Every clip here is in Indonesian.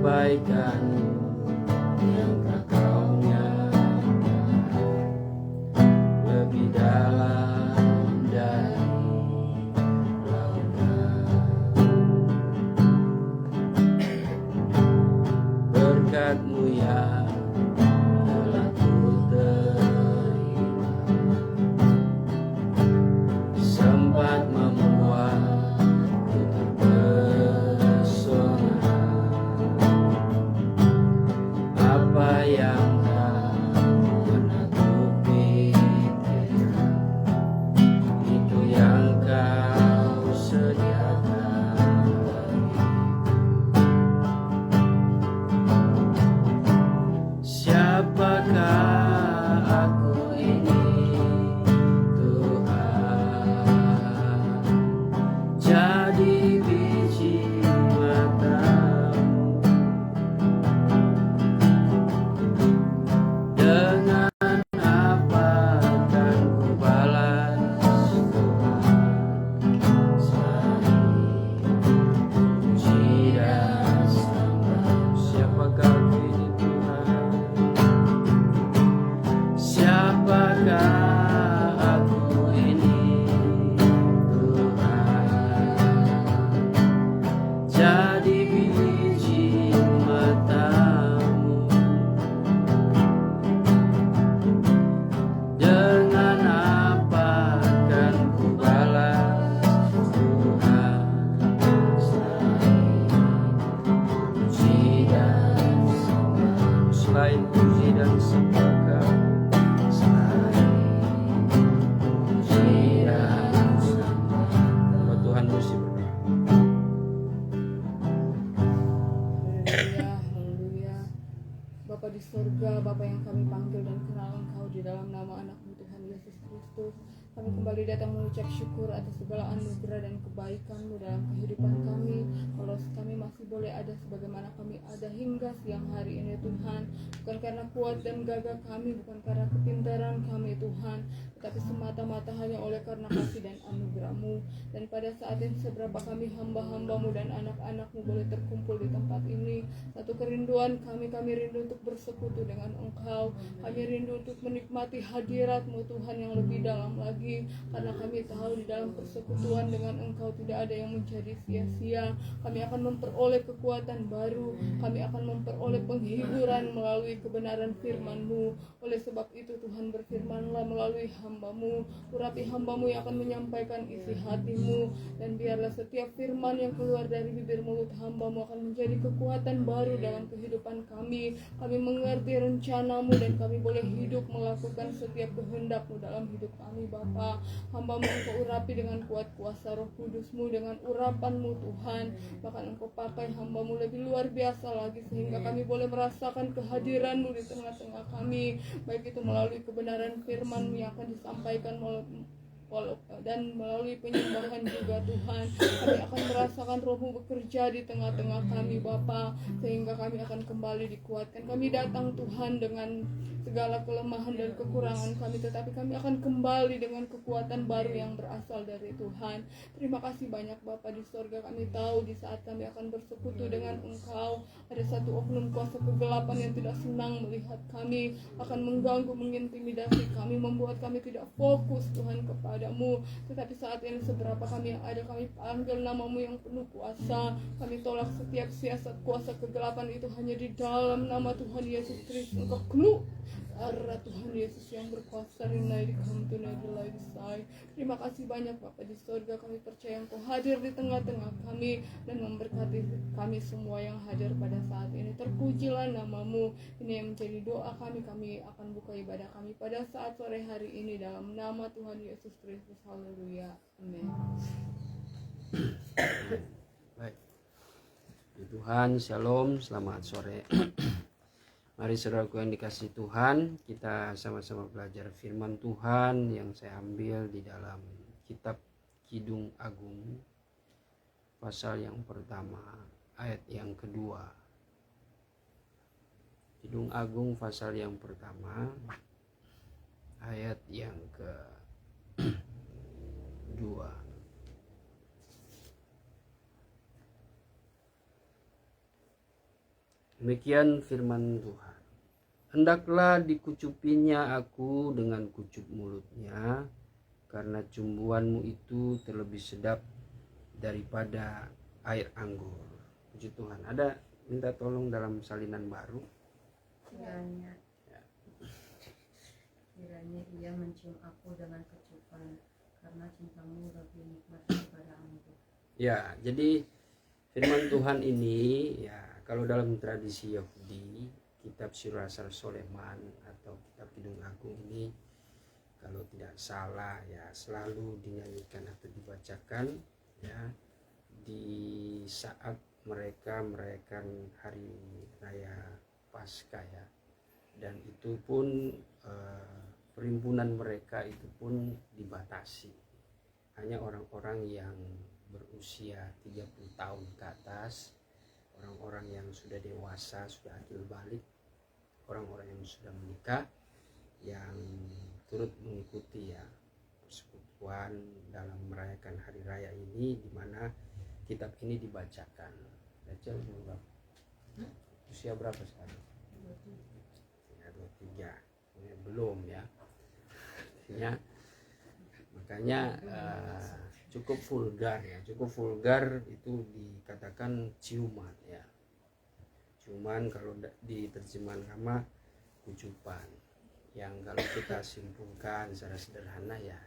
kebaikan yang tak kau nyatakan lebih dalam dari lautan. Berkat-Mu yang telah ku terima sempat membuatku terpesona. Apa yang tak pernah kupikirkan, itu yang Kau sediakan bagiku. Siapakah aku ini, Tuhan? Jadi biji mata-Mu. Dengan apa akan ku balas, Tuhan, selain puji dan sembah. Siapakah aku ini, Tuhan? Siapakah aku ini, Tuhan? Jadi biji mata-Mu. Dengan apa akan ku balas, Tuhan, selain puji dan sembah Kau, selain puji dan sembah. Oh, Tuhan mesti berdoa. Haleluya, haleluya. Bapa di surga, Bapa yang kami panggil dan kenal Engkau di dalam nama anak-Mu Tuhan Yesus Kristus, kami kembali datang mengucap syukur atas segala anugerah dan kebaikan-Mu dalam kehidupan kami. Kalau kami masih boleh ada sebagaimana kami ada hingga siang hari ini, Tuhan, bukan karena kuat dan gagah kami, bukan karena kepintaran kami, Tuhan, tetapi semata-mata hanya oleh karena kasih dan anugerah-Mu. Dan pada saat ini seberapa kami hamba-hamba-Mu dan anak-anak-Mu boleh terkumpul di tempat ini, satu kerinduan kami rindu untuk bersekutu dengan Engkau. Kami rindu untuk menikmati hadirat-Mu, Tuhan, yang lebih dalam lagi, karena kami tahu di dalam persekutuan dengan Engkau tidak ada yang menjadi sia-sia. Kami akan memperoleh kekuatan baru, kami akan memperoleh penghiburan melalui kebenaran firman-Mu. Oleh sebab itu Tuhan, berfirmanlah melalui hamba-Mu, urapi hamba-Mu yang akan menyampaikan isi hati-Mu, dan biarlah setiap firman yang keluar dari bibir mulut hamba-Mu akan menjadi kekuatan baru dalam kehidupan kami. Kami mengerti rencana-Mu dan kami boleh hidup melakukan setiap kehendak-Mu dalam hidup kami, Bapa. Hamba-Mu Engkau urapi dengan kuat kuasa Roh Kudus-Mu, dengan urapan-Mu, Tuhan. Bahkan Engkau pakai hamba-Mu lebih luar biasa lagi, sehingga kami boleh merasakan kehadiran-Mu di tengah-tengah kami, baik itu melalui kebenaran firman-Mu yang akan disampaikan dan melalui penyembahan juga, Tuhan. Kami akan merasakan Roh-Mu bekerja di tengah-tengah kami, Bapa, sehingga kami akan kembali dikuatkan. Kami datang, Tuhan, dengan segala kelemahan dan kekurangan kami, tetapi kami akan kembali dengan kekuatan baru yang berasal dari Tuhan. Terima kasih banyak, Bapa di sorga. Kami tahu di saat kami akan bersekutu dengan Engkau, ada satu oknum kuasa kegelapan yang tidak senang melihat kami, akan mengganggu, mengintimidasi kami, membuat kami tidak fokus, Tuhan, kepada-Mu. Tetapi saat ini seberapa kami yang ada, kami panggil nama-Mu yang penuh kuasa. Kami tolak setiap siasat kuasa kegelapan itu hanya di dalam nama Tuhan Yesus Kristus. Engkau keluar arah Tuhan Yesus yang berkuasa. Terima kasih banyak, Bapa di surga. Kami percaya Engkau hadir di tengah-tengah kami dan memberkati kami semua yang hadir pada saat ini. Terpujilah nama-Mu. Ini yang menjadi doa kami. Kami akan buka ibadah kami pada saat sore hari ini dalam nama Tuhan Yesus Kristus. Haleluya. Amin. Baik. Tuhan, shalom, selamat sore. Mari saudaraku yang dikasihi Tuhan, kita sama-sama belajar firman Tuhan yang saya ambil di dalam kitab Kidung Agung, pasal yang pertama, ayat yang kedua. Kidung Agung pasal yang pertama, ayat yang kedua. Demikian firman Tuhan. Hendaklah dikucupinya aku dengan kucup mulutnya, karena cumbuanmu itu terlebih sedap daripada air anggur. Puji Tuhan. Ada minta tolong dalam salinan baru. Kiranya ia mencium aku dengan kecupan, karena cintamu lebih nikmat daripada anggur. Ya, jadi firman Tuhan ini ya, kalau dalam tradisi Yahudi, kitab Sirasar Soleman atau kitab Kidung Agung ini kalau tidak salah ya selalu dinyanyikan atau dibacakan ya di saat mereka merayakan hari raya Paskah ya. Dan itu pun perhimpunan mereka itu pun dibatasi. Hanya orang-orang yang berusia 30 tahun ke atas, orang-orang yang sudah dewasa, sudah akil balik, orang-orang yang sudah menikah yang turut mengikuti ya persekutuan dalam merayakan hari raya ini, di mana kitab ini dibacakan. Rachel usia berapa sekarang? Ya, 23. Ya, belum ya. Artinya makanya cukup vulgar ya, cukup vulgar itu dikatakan ciuman ya. Ciuman kalau di terjemahan Rama kucupan, yang kalau kita simpulkan secara sederhana ya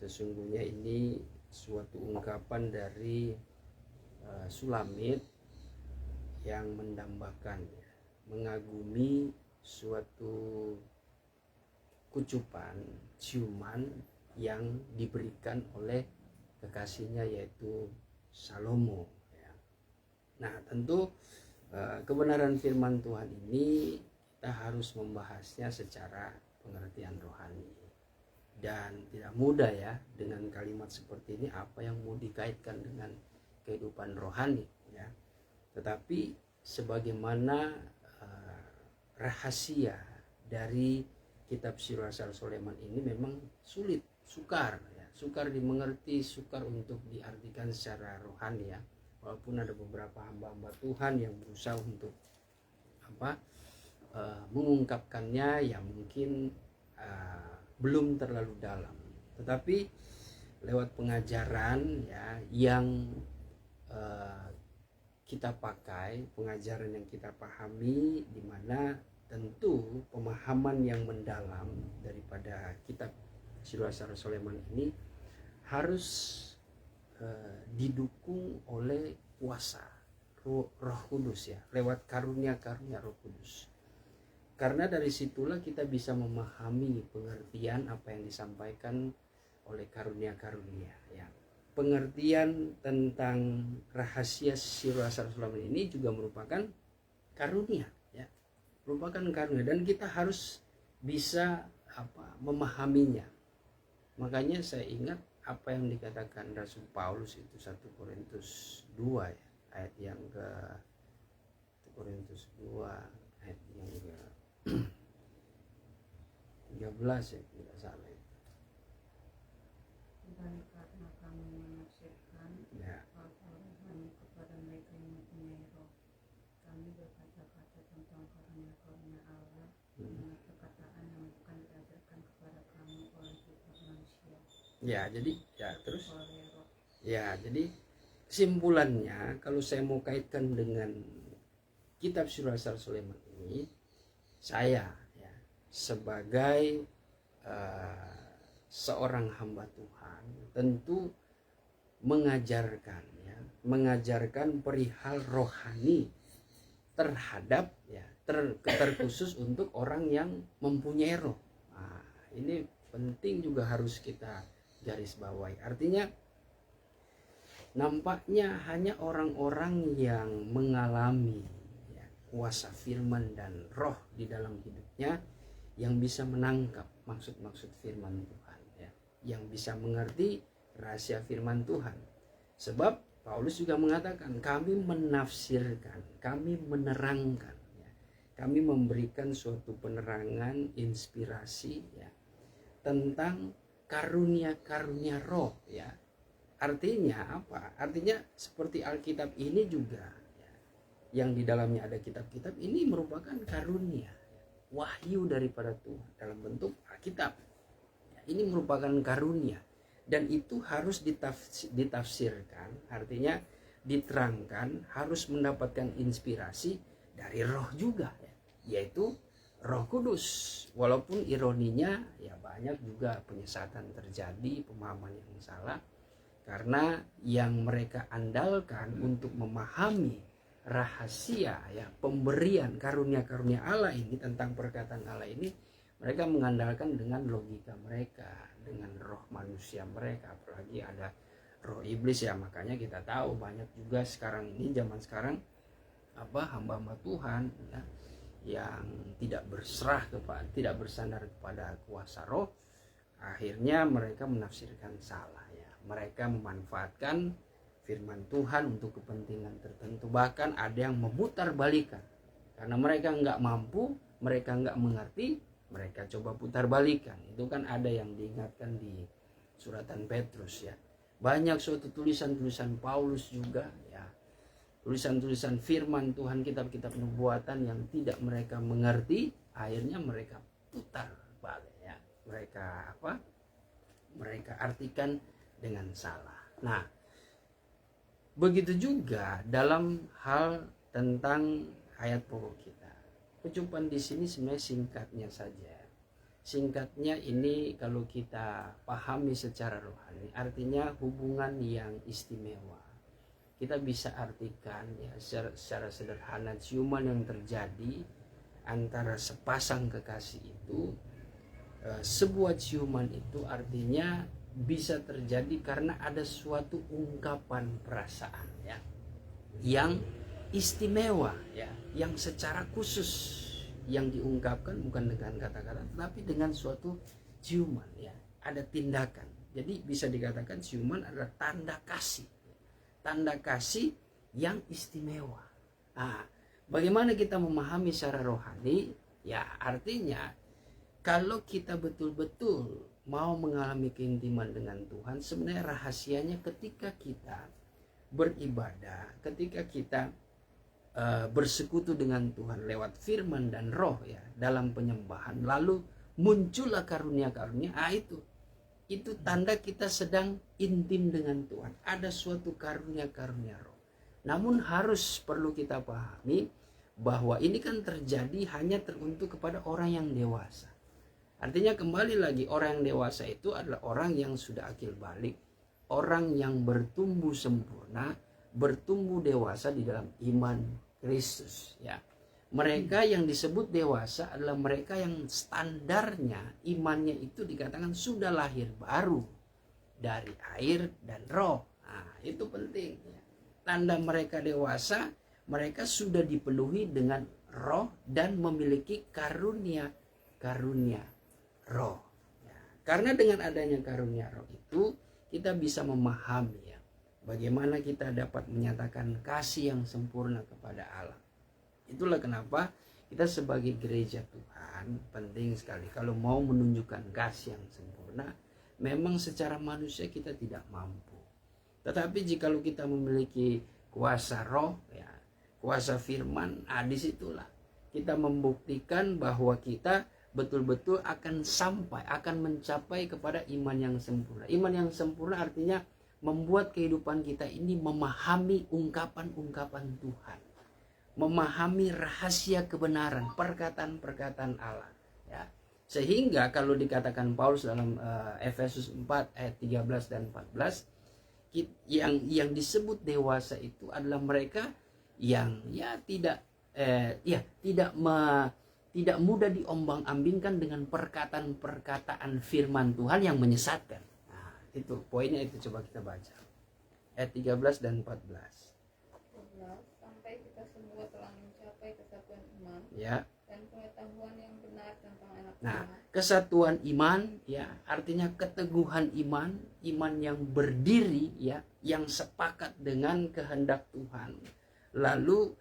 sesungguhnya ini suatu ungkapan dari Sulamit yang mendambakan ya, mengagumi suatu kucupan, ciuman yang diberikan oleh kekasihnya yaitu Salomo ya. Nah tentu kebenaran firman Tuhan ini kita harus membahasnya secara pengertian rohani, dan tidak mudah ya dengan kalimat seperti ini apa yang mau dikaitkan dengan kehidupan rohani ya. Tetapi sebagaimana rahasia dari kitab Sirasar Soleman ini memang sulit, sukar ya, sukar dimengerti, sukar untuk diartikan secara rohani ya. Walaupun ada beberapa hamba-hamba Tuhan yang berusaha untuk mengungkapkannya ya mungkin belum terlalu dalam, tetapi lewat pengajaran ya yang kita pakai, pengajaran yang kita pahami, di mana tentu pemahaman yang mendalam daripada kitab Sirasar Soleman ini harus didukung oleh kuasa Roh Kudus ya, lewat karunia-karunia Roh Kudus. Karena dari situlah kita bisa memahami pengertian apa yang disampaikan oleh karunia-karunia ya. Pengertian tentang rahasia Sirasar Soleman ini juga merupakan karunia ya, merupakan karunia, dan kita harus bisa memahaminya. Makanya saya ingat apa yang dikatakan Rasul Paulus itu 1 Korintus 2 ya, ayat yang ke 1 Korintus 2 ayat yang ke 13 ya tidak salah itu. Dan karena kami menafsirkan Ya. hal-hal rohani kepada mereka yang mempunyai roh, kami berkata-kata tentang karunia-karunia Allah dengan perkataan yang bukan diajarkan kepada kami oleh kitab manusia. Ya, jadi ya terus Oleh roh. ya, jadi kesimpulannya kalau saya mau kaitkan dengan kitab Sirasar Soleman ini, saya ya sebagai seorang hamba Tuhan tentu mengajarkan perihal rohani terhadap ya terkhusus untuk orang yang mempunyai roh. Nah, ini penting juga harus kita garis bawahi. Artinya nampaknya hanya orang-orang yang mengalami ya, kuasa firman dan roh di dalam hidupnya yang bisa menangkap maksud-maksud firman Tuhan ya, yang bisa mengerti rahasia firman Tuhan. Sebab Paulus juga mengatakan kami menafsirkan, kami menerangkan ya, kami memberikan suatu penerangan, inspirasi ya tentang karunia-karunia roh ya. Artinya apa? Artinya seperti Alkitab ini juga ya, yang di dalamnya ada kitab-kitab, ini merupakan karunia, wahyu daripada Tuhan dalam bentuk Alkitab. Ini merupakan karunia dan itu harus ditafsirkan, artinya diterangkan, harus mendapatkan inspirasi dari Roh juga, yaitu Roh Kudus. Walaupun ironinya ya banyak juga penyesatan terjadi, pemahaman yang salah, karena yang mereka andalkan untuk memahami rahasia ya pemberian karunia-karunia Allah ini, tentang perkataan Allah ini, mereka mengandalkan dengan logika mereka, dengan roh manusia mereka, apalagi ada roh iblis ya. Makanya kita tahu banyak juga sekarang ini, zaman sekarang, hamba-hamba Tuhan ya, yang tidak tidak bersandar kepada kuasa roh, akhirnya mereka menafsirkan salah ya. Mereka memanfaatkan firman Tuhan untuk kepentingan tertentu, bahkan ada yang memutar balikan karena mereka nggak mampu, mereka nggak mengerti, mereka coba putar balikan. Itu kan ada yang diingatkan di suratan Petrus ya. Banyak suatu tulisan-tulisan Paulus juga ya, tulisan-tulisan firman Tuhan, kitab-kitab nubuatan yang tidak mereka mengerti, akhirnya mereka putar balik ya. Mereka artikan dengan salah. Nah, begitu juga dalam hal tentang ayat pokok kita. Percobaan di sini sebenarnya singkatnya saja. Singkatnya ini kalau kita pahami secara rohani, artinya hubungan yang istimewa. Kita bisa artikan ya secara sederhana, ciuman yang terjadi antara sepasang kekasih itu, sebuah ciuman itu artinya bisa terjadi karena ada suatu ungkapan perasaan ya, yang istimewa ya, yang secara khusus yang diungkapkan bukan dengan kata-kata tetapi dengan suatu ciuman ya, ada tindakan. Jadi bisa dikatakan ciuman adalah tanda kasih yang istimewa. Nah, bagaimana kita memahami secara rohani ya, artinya kalau kita betul-betul mau mengalami keintiman dengan Tuhan, sebenarnya rahasianya ketika kita beribadah, ketika kita bersekutu dengan Tuhan lewat firman dan roh ya, dalam penyembahan, lalu muncullah karunia-karunia, itu tanda kita sedang intim dengan Tuhan, ada suatu karunia-karunia roh. Namun perlu kita pahami bahwa ini kan terjadi hanya teruntuk kepada orang yang dewasa. Artinya kembali lagi, orang yang dewasa itu adalah orang yang sudah akil balik, orang yang bertumbuh sempurna, bertumbuh dewasa di dalam iman Kristus ya. Mereka yang disebut dewasa adalah mereka yang standarnya imannya itu dikatakan sudah lahir baru dari air dan roh. Nah, itu penting ya. Tanda mereka dewasa, mereka sudah dipenuhi dengan roh dan memiliki karunia roh ya. Karena dengan adanya karunia roh itu kita bisa memahami ya, bagaimana kita dapat menyatakan kasih yang sempurna kepada Allah. Itulah kenapa kita sebagai gereja Tuhan penting sekali kalau mau menunjukkan kasih yang sempurna. Memang secara manusia kita tidak mampu, tetapi jikalau kita memiliki kuasa roh ya, kuasa firman, disitulah kita membuktikan bahwa kita betul-betul akan mencapai kepada iman yang sempurna. Iman yang sempurna artinya membuat kehidupan kita ini memahami ungkapan-ungkapan Tuhan, memahami rahasia kebenaran, perkataan-perkataan Allah ya. Sehingga kalau dikatakan Paulus dalam Efesus 4 ayat 13 dan 14, yang disebut dewasa itu adalah mereka yang tidak mudah diombang-ambingkan dengan perkataan-perkataan firman Tuhan yang menyesatkan. Nah, itu poinnya, itu coba kita baca ayat 13 dan 14. Sampai kita semua telah mencapai kesatuan iman Ya. dan pengetahuan yang benar tentang anak Nah, Allah. kesatuan iman ya, artinya keteguhan iman yang berdiri ya, yang sepakat dengan kehendak Tuhan. Lalu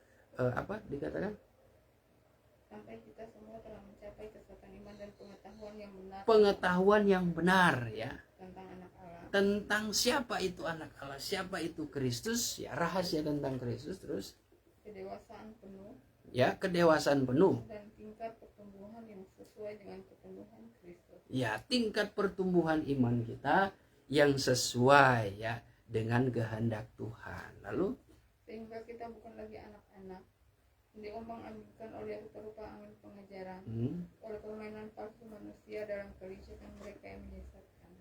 dikatakan? Sampai kita semua telah mencapai kesatuan iman dan pengetahuan yang benar. Pengetahuan yang benar ya. Tentang anak Allah. Tentang siapa itu anak Allah, siapa itu Kristus ya, rahasia tentang Kristus, terus Kedewasaan penuh Ya, kedewasaan penuh. dan tingkat pertumbuhan yang sesuai dengan pertumbuhan Kristus. Ya, tingkat pertumbuhan iman kita yang sesuai ya dengan kehendak Tuhan. Lalu Sehingga kita bukan lagi anak-anak diombang-ambingkan oleh rupa-rupa angin pengajaran, oleh permainan palsu manusia dalam kelicikan mereka yang menyesatkan.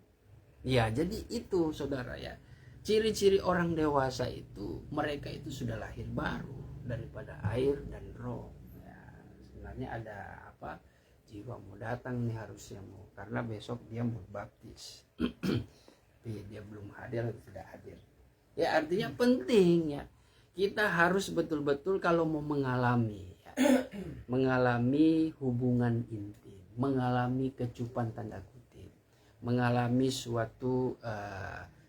ya, jadi itu saudara ya. Ciri-ciri orang dewasa itu, mereka itu sudah lahir baru daripada air dan roh. Ya, sebenarnya ada apa? Jiwa mau datang nih harusnya mau, karena besok dia mau baptis. Tapi dia belum hadir atau tidak hadir. Ya, artinya penting ya. Kita harus betul-betul kalau mau mengalami ya, mengalami hubungan intim, mengalami kecupan tanda kutip, mengalami suatu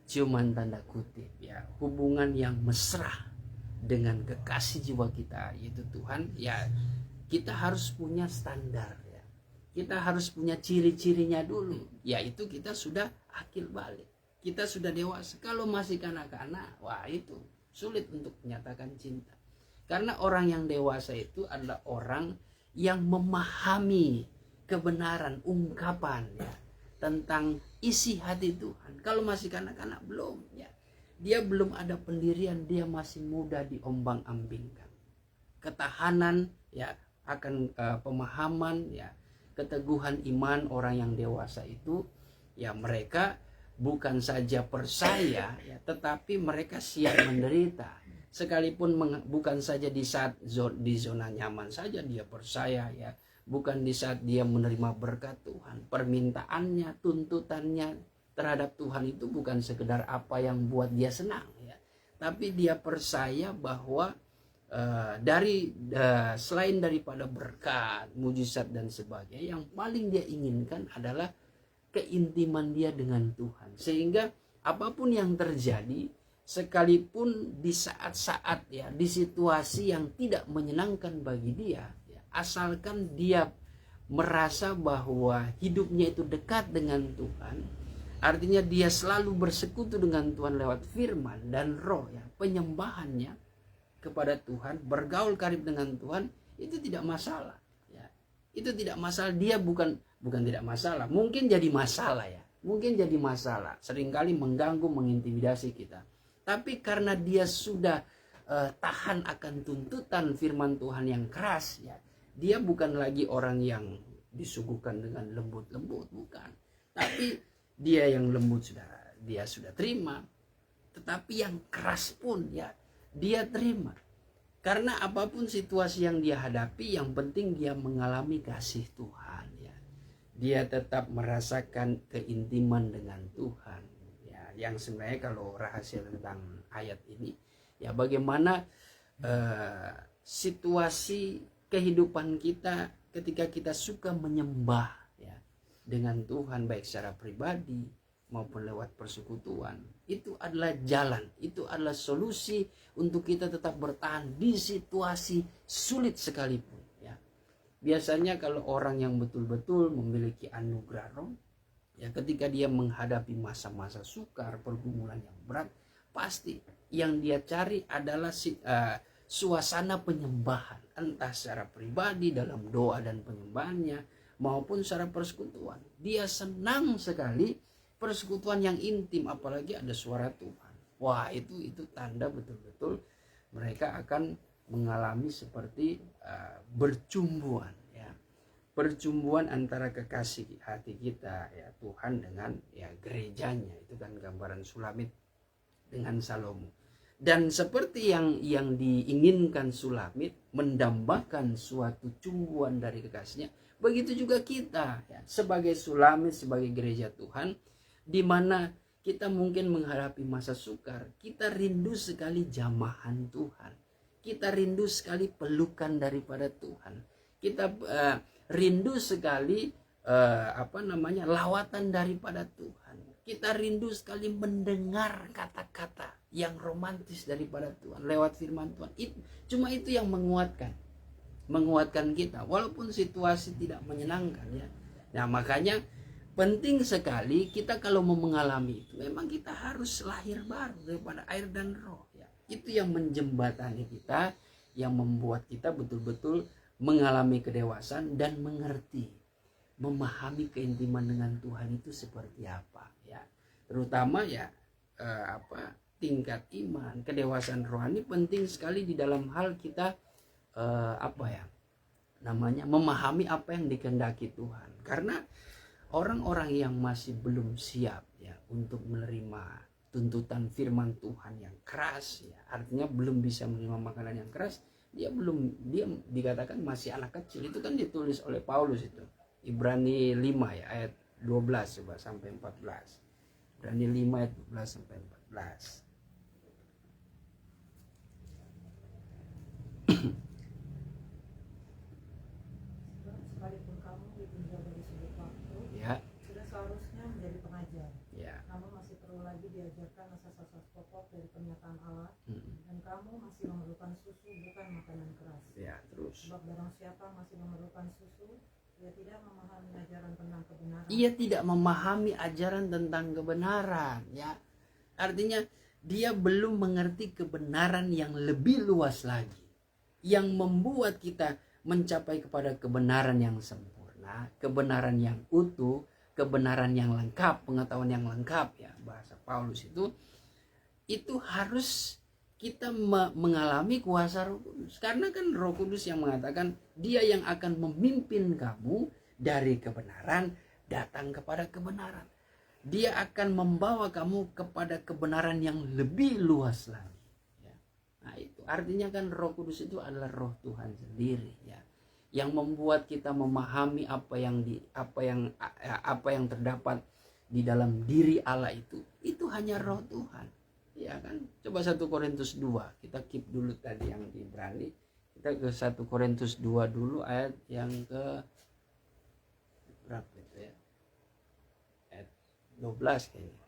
ciuman tanda kutip ya, hubungan yang mesra dengan kekasih jiwa kita yaitu Tuhan ya, kita harus punya standar ya. Kita harus punya ciri-cirinya dulu, yaitu kita sudah akil balik, kita sudah dewasa. Kalau masih kanak-kanak, wah itu sulit untuk menyatakan cinta. Karena orang yang dewasa itu adalah orang yang memahami kebenaran ungkapan ya tentang isi hati Tuhan. Kalau masih kanak-kanak belum ya. Dia belum ada pendirian, dia masih muda diombang-ambingkan. Ketahanan ya akan pemahaman ya, keteguhan iman orang yang dewasa itu ya, mereka bukan saja percaya ya, tetapi mereka siap menderita. Sekalipun bukan saja di saat di zona nyaman saja dia percaya ya, bukan di saat dia menerima berkat Tuhan. Permintaannya, tuntutannya terhadap Tuhan itu bukan sekedar apa yang buat dia senang ya, tapi dia percaya bahwa selain daripada berkat, mujizat dan sebagainya, yang paling dia inginkan adalah keintiman dia dengan Tuhan. Sehingga apapun yang terjadi, sekalipun di saat-saat ya, di situasi yang tidak menyenangkan bagi dia ya, asalkan dia merasa bahwa hidupnya itu dekat dengan Tuhan, artinya dia selalu bersekutu dengan Tuhan lewat firman dan roh ya, penyembahannya kepada Tuhan, bergaul karib dengan Tuhan, itu tidak masalah ya. Itu tidak masalah. Dia bukan tidak masalah, mungkin jadi masalah ya, mungkin jadi masalah, seringkali mengganggu, mengintimidasi kita. Tapi karena dia sudah tahan akan tuntutan firman Tuhan yang keras ya, dia bukan lagi orang yang disuguhkan dengan lembut-lembut, bukan. Tapi dia yang lembut dia sudah terima, tetapi yang keras pun ya dia terima. Karena apapun situasi yang dia hadapi, yang penting dia mengalami kasih Tuhan ya. Dia tetap merasakan keintiman dengan Tuhan ya, yang sebenarnya kalau rahasia tentang ayat ini ya, bagaimana situasi kehidupan kita ketika kita suka menyembah ya dengan Tuhan, baik secara pribadi maupun lewat persekutuan, itu adalah jalan, itu adalah solusi untuk kita tetap bertahan di situasi sulit sekalipun ya. Biasanya kalau orang yang betul-betul memiliki anugerah roh ya, ketika dia menghadapi masa-masa sukar, pergumulan yang berat, pasti yang dia cari adalah suasana penyembahan, entah secara pribadi dalam doa dan penyembahannya maupun secara persekutuan. Dia senang sekali persekutuan yang intim, apalagi ada suara Tuhan. Wah, itu tanda betul-betul mereka akan mengalami seperti bercumbuan ya. Percumbuan antara kekasih hati kita ya, Tuhan dengan ya gerejanya. Itu kan gambaran Sulamit dengan Salomo. Dan seperti yang diinginkan Sulamit mendambakan suatu cumbuan dari kekasihnya, begitu juga kita ya, sebagai Sulamit, sebagai gereja Tuhan, di mana kita mungkin menghadapi masa sukar, kita rindu sekali jamahan Tuhan, kita rindu sekali pelukan daripada Tuhan, kita rindu sekali lawatan daripada Tuhan, kita rindu sekali mendengar kata-kata yang romantis daripada Tuhan lewat firman Tuhan. Cuma itu yang menguatkan kita walaupun situasi tidak menyenangkan ya. Nah, makanya penting sekali kita kalau mau mengalami itu, memang kita harus lahir baru daripada air dan roh ya. Itu yang menjembatani kita yang membuat kita betul-betul mengalami kedewasaan dan mengerti, memahami keintiman dengan Tuhan itu seperti apa ya. Terutama ya tingkat iman, kedewasaan rohani penting sekali di dalam hal kita memahami apa yang dikehendaki Tuhan. Karena orang-orang yang masih belum siap ya untuk menerima tuntutan firman Tuhan yang keras ya, artinya belum bisa menerima makanan yang keras, dia dikatakan masih anak kecil. Itu kan ditulis oleh Paulus itu Ibrani 5 ya ayat 12 coba sampai 14. Ibrani 5 ayat 12 sampai 14. Sekalipun kamu ditinggal dari sudut waktu, Ya. sudah seharusnya menjadi pengajar. Ya. Kamu masih perlu lagi diajarkan asas-asas pokok dari pernyataan Allah, dan kamu masih memerlukan susu bukan makanan keras. Ya, terus. Sebab barang siapa masih memerlukan susu, ia tidak memahami ajaran tentang kebenaran. Ia tidak memahami ajaran tentang kebenaran ya. Artinya dia belum mengerti kebenaran yang lebih luas lagi, yang membuat kita mencapai kepada kebenaran yang sempurna, kebenaran yang utuh, kebenaran yang lengkap, pengetahuan yang lengkap ya, bahasa Paulus itu harus kita mengalami kuasa Roh Kudus. Karena kan Roh Kudus yang mengatakan dia yang akan memimpin kamu dari kebenaran datang kepada kebenaran. Dia akan membawa kamu kepada kebenaran yang lebih luas lagi ya. Nah itu artinya kan Roh Kudus itu adalah Roh Tuhan sendiri ya, yang membuat kita memahami apa yang terdapat di dalam diri Allah itu hanya Roh Tuhan ya kan. Coba 1 Korintus 2, kita keep dulu tadi yang di Ibrani, kita ke 1 Korintus 2 dulu ayat yang ke berapa itu ya, ayat 12 kayaknya.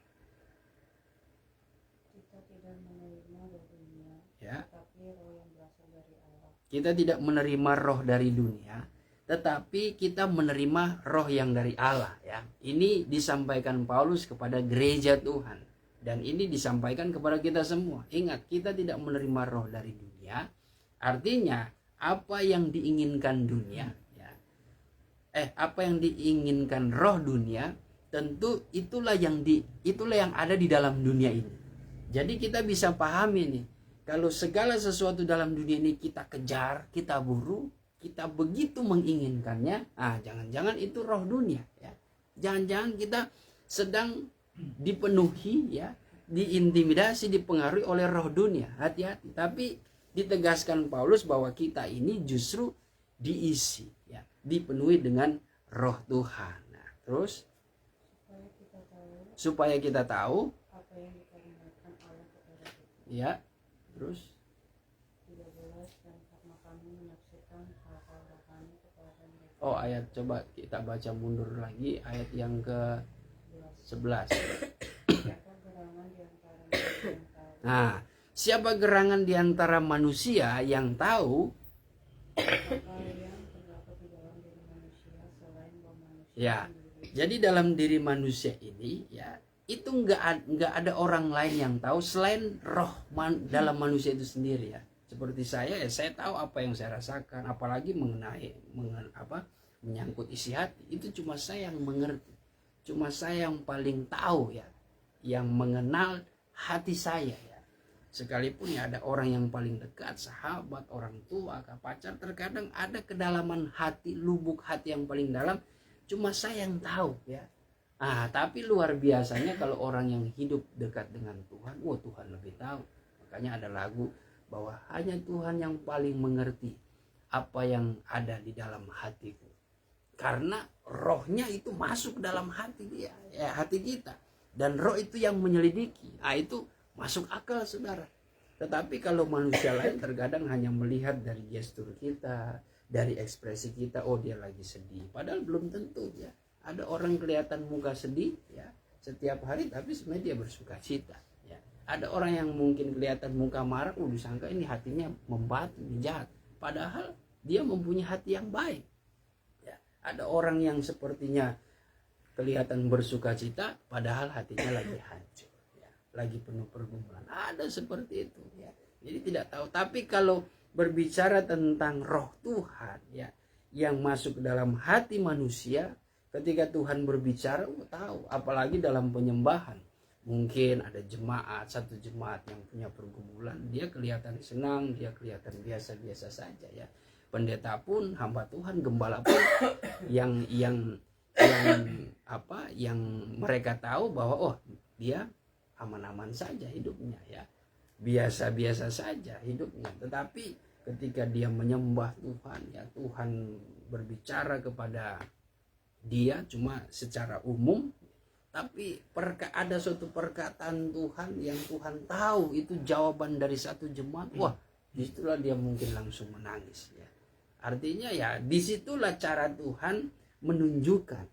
Kita tidak menerima roh dunia, Ya. tetapi roh yang berasal dari Allah. Kita tidak menerima roh dari dunia, tetapi kita menerima roh yang dari Allah ya. Ini disampaikan Paulus kepada gereja Tuhan, dan ini disampaikan kepada kita semua. Ingat, kita tidak menerima roh dari dunia, artinya apa yang diinginkan dunia ya, apa yang diinginkan roh dunia, tentu itulah yang ada di dalam dunia ini. Jadi kita bisa pahami nih, kalau segala sesuatu dalam dunia ini kita kejar, kita buru, kita begitu menginginkannya, jangan-jangan itu roh dunia ya. Jangan-jangan kita sedang dipenuhi ya, diintimidasi, dipengaruhi oleh roh dunia. Hati-hati. Tapi ditegaskan Paulus bahwa kita ini justru diisi ya, dipenuhi dengan roh Tuhan. Nah, terus supaya kita tahu apa yang dikarenakan Allah kepada kita. ya, terus 13, dan karena kami menafsirkan hal-hal rohani kepada mereka. oh ayat, coba kita baca mundur lagi ayat yang ke 11. Siapa gerangan di antara manusia yang tahu? Ya, jadi dalam diri manusia ini ya, itu nggak ada orang lain yang tahu selain roh dalam manusia itu sendiri ya. Seperti saya ya, saya tahu apa yang saya rasakan, apalagi menyangkut isi hati, itu cuma saya yang mengerti, cuma saya yang paling tahu ya, yang mengenal hati saya ya. Sekalipun ya ada orang yang paling dekat, sahabat, orang tua, pacar, terkadang ada kedalaman hati, lubuk hati yang paling dalam, cuma saya yang tahu ya. Tapi luar biasanya kalau orang yang hidup dekat dengan Tuhan, Tuhan lebih tahu. Makanya ada lagu bahwa hanya Tuhan yang paling mengerti apa yang ada di dalam hatiku. Karena rohnya itu masuk dalam hati dia, ya, hati kita. Dan roh itu yang menyelidiki. Itu masuk akal, saudara. Tetapi kalau manusia lain terkadang hanya melihat dari gestur kita, dari ekspresi kita, dia lagi sedih. Padahal belum tentu ya. Ada orang kelihatan muka sedih ya setiap hari, tapi sebenarnya dia bersuka cita ya. Ada orang yang mungkin kelihatan muka marah, disangka ini hatinya membatu, jahat. Padahal dia mempunyai hati yang baik ya. Ada orang yang sepertinya kelihatan bersuka cita, padahal hatinya lagi hancur ya, lagi penuh pergumulan. Ada seperti itu ya. Jadi tidak tahu. Tapi kalau berbicara tentang roh Tuhan ya yang masuk ke dalam hati manusia. Ketika Tuhan berbicara, tahu, apalagi dalam penyembahan. Mungkin ada jemaat, satu jemaat yang punya pergumulan, dia kelihatan senang, dia kelihatan biasa-biasa saja ya. Pendeta pun, hamba Tuhan, gembala pun yang mereka tahu bahwa oh dia aman-aman saja hidupnya ya, biasa-biasa saja hidupnya. Tetapi ketika dia menyembah Tuhan ya, Tuhan berbicara kepada dia cuma secara umum, tapi ada suatu perkataan Tuhan yang Tuhan tahu itu jawaban dari satu jemaat. Wah, disitulah dia mungkin langsung menangis ya. Artinya ya disitulah cara Tuhan menunjukkan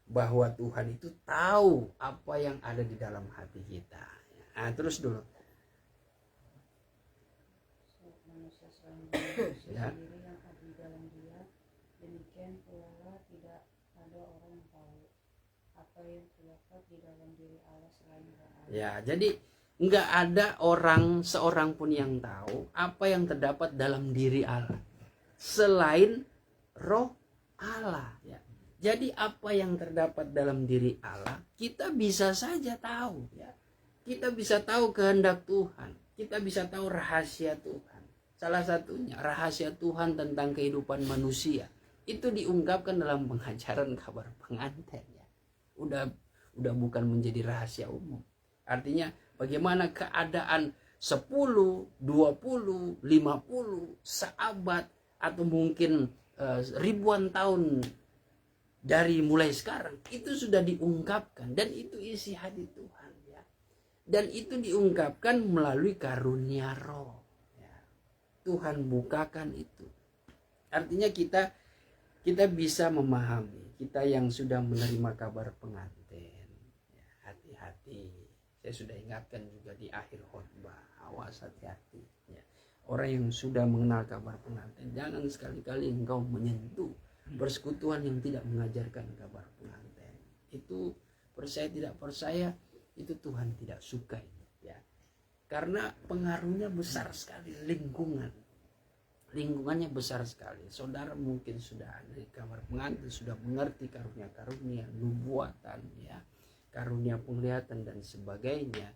bahwa Tuhan itu tahu apa yang ada di dalam hati kita. Nah, terus dulu. Manusia selain manusia Ya. sendiri yang ada di dalam dia, demikian pula tidak ada orang yang tahu apa yang terdapat di dalam diri Allah selain Roh Allah. Ya, jadi nggak ada seorang pun yang tahu apa yang terdapat dalam diri Allah selain Roh Allah ya. Jadi apa yang terdapat dalam diri Allah kita bisa saja tahu ya. Kita bisa tahu kehendak Tuhan, kita bisa tahu rahasia Tuhan. Salah satunya rahasia Tuhan tentang kehidupan manusia itu diungkapkan dalam pengajaran kabar pengantin ya. Udah bukan menjadi rahasia umum. Artinya bagaimana keadaan 10, 20, 50 seabad atau mungkin ribuan tahun dari mulai sekarang itu sudah diungkapkan, dan itu isi hati Tuhan ya. Dan itu diungkapkan melalui karunia Roh ya. Tuhan bukakan itu. Artinya kita bisa memahami, kita yang sudah menerima kabar pengantin ya, hati-hati. Saya sudah ingatkan juga di akhir khotbah, awas hati-hati ya. Orang yang sudah mengenal kabar pengantin, jangan sekali-kali engkau menyentuh persekutuan yang tidak mengajarkan kabar pengantin. Itu percaya tidak percaya, itu Tuhan tidak suka itu ya. Karena pengaruhnya besar sekali, lingkungannya besar sekali. Saudara mungkin sudah ada di kamar pengantin, sudah mengerti karunia-karunia nubuatan ya, karunia penglihatan dan sebagainya.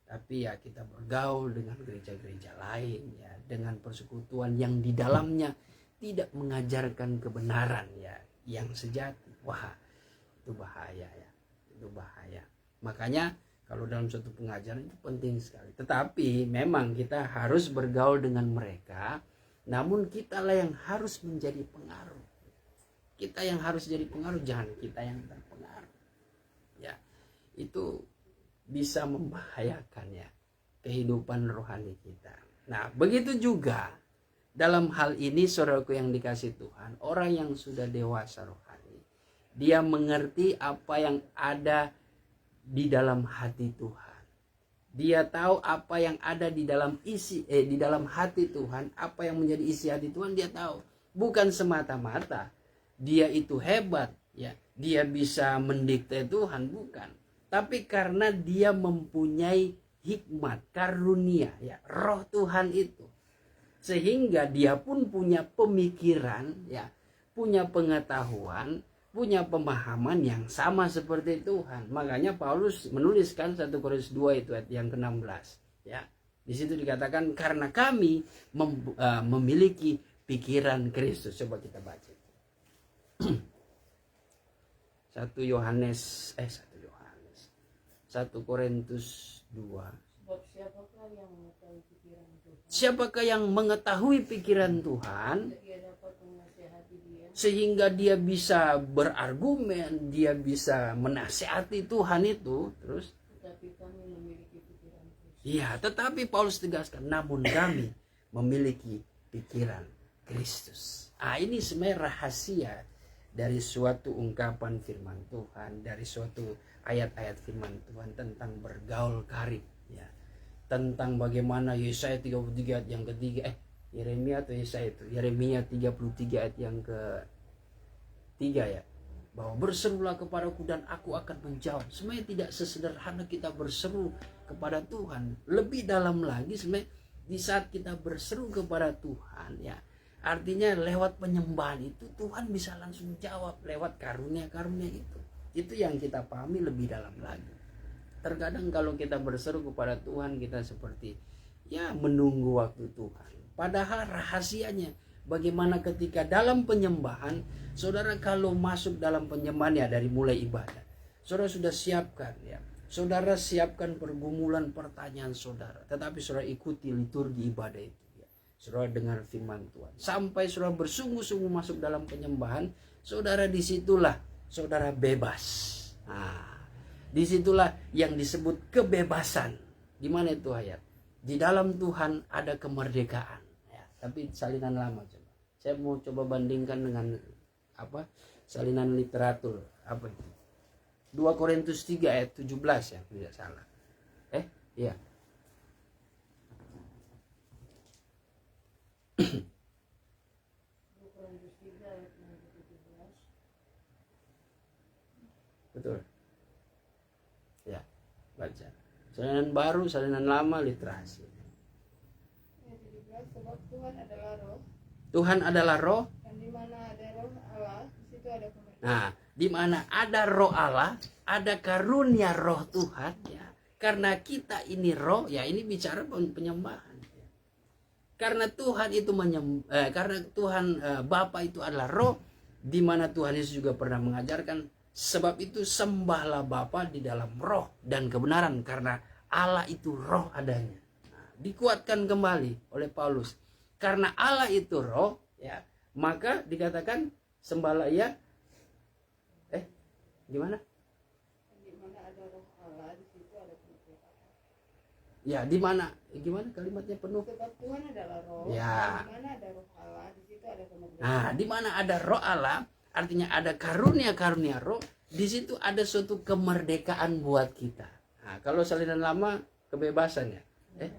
Tapi ya kita bergaul dengan gereja-gereja lain ya, dengan persekutuan yang di dalamnya tidak mengajarkan kebenaran ya, yang sejati. Wah, itu bahaya ya, itu bahaya. Makanya kalau dalam suatu pengajaran itu penting sekali. Tetapi memang kita harus bergaul dengan mereka, namun kitalah yang harus menjadi pengaruh. Kita yang harus jadi pengaruh, jangan kita yang terpengaruh. Ya, itu bisa membahayakan ya kehidupan rohani kita. Nah, begitu juga dalam hal ini saudaraku yang dikasih Tuhan, orang yang sudah dewasa rohani, dia mengerti apa yang ada di dalam hati Tuhan. Dia tahu apa yang ada di dalam di dalam hati Tuhan, apa yang menjadi isi hati Tuhan dia tahu. Bukan semata-mata dia itu hebat ya, dia bisa mendikte Tuhan, bukan. Tapi karena dia mempunyai hikmat, karunia ya, roh Tuhan itu. Sehingga dia pun punya pemikiran ya, punya pengetahuan, punya pemahaman yang sama seperti Tuhan. Makanya Paulus menuliskan 1 Korintus 2 itu ayat yang ke-16 ya. Di situ dikatakan karena kami memiliki pikiran Kristus. Coba kita baca. 1 Korintus 2. Sebab siapakah yang mengetahui pikiran Tuhan? Siapakah yang mengetahui pikiran Tuhan Ia dapat menasihati dia. sehingga dia bisa berargumen, dia bisa menasihati Tuhan itu. Terus Tetapi kami memiliki pikiran Kristus. ya, tetapi Paulus tegaskan namun kami memiliki pikiran Kristus. Ini sebenarnya rahasia dari suatu ungkapan firman Tuhan, dari suatu ayat-ayat firman Tuhan tentang bergaul karib ya. Tentang bagaimana Yesaya 33 ayat yang ketiga, Yeremia atau Yesaya itu, Yeremia 33 ayat yang ke-3 ya, bahwa berserulah kepadaku dan aku akan menjawab. Sebenarnya tidak sesederhana kita berseru kepada Tuhan, lebih dalam lagi sebenarnya Di saat kita berseru kepada Tuhan ya, artinya lewat penyembahan itu Tuhan bisa langsung jawab lewat karunia-karunia itu. Itu yang kita pahami lebih dalam lagi. Terkadang kalau kita berseru kepada Tuhan, kita seperti ya menunggu waktu Tuhan. Padahal rahasianya bagaimana ketika dalam penyembahan, saudara kalau masuk dalam penyembahan ya dari mulai ibadah, saudara sudah siapkan ya. Saudara siapkan pergumulan pertanyaan saudara, tetapi saudara ikuti liturgi ibadah itu ya. Saudara dengar firman Tuhan sampai saudara bersungguh-sungguh masuk dalam penyembahan, saudara disitulah saudara bebas. Nah, disitulah yang disebut kebebasan. Di mana itu ayat? Di dalam Tuhan ada kemerdekaan ya. Tapi salinan lama coba. Saya mau coba bandingkan dengan apa? Salinan literatur apa itu? 2 Korintus 3 ayat 17 ya, tidak salah. Iya. Betul. Ya, baca. Salinan baru, salinan lama, literasi. Ayat 17, sebab Tuhan adalah roh. Tuhan adalah roh. Dan di mana ada roh Allah, di situ ada kemerdekaan. Nah, di mana ada roh Allah, ada karunia roh Tuhan ya. Karena kita ini roh, ya ini bicara penyembahan. Karena Tuhan itu karena Tuhan Bapa itu adalah roh, di mana Tuhan Yesus juga pernah mengajarkan, sebab itu sembahlah Bapa di dalam roh dan kebenaran, karena Allah itu roh adanya. Nah, dikuatkan kembali oleh Paulus. Karena Allah itu roh, ya, maka dikatakan sembahlah ia. Gimana? Di mana ada roh Allah, di situ ada kemerdekaan. Ya, di mana? Gimana kalimatnya penuh? Sebab Tuhan adalah roh. Ya. Di mana ada roh Allah, di situ ada kemerdekaan. Nah, di mana ada roh Allah, artinya ada karunia-karunia roh, di situ ada suatu kemerdekaan buat kita. Nah, kalau salinan lama kebebasan ya.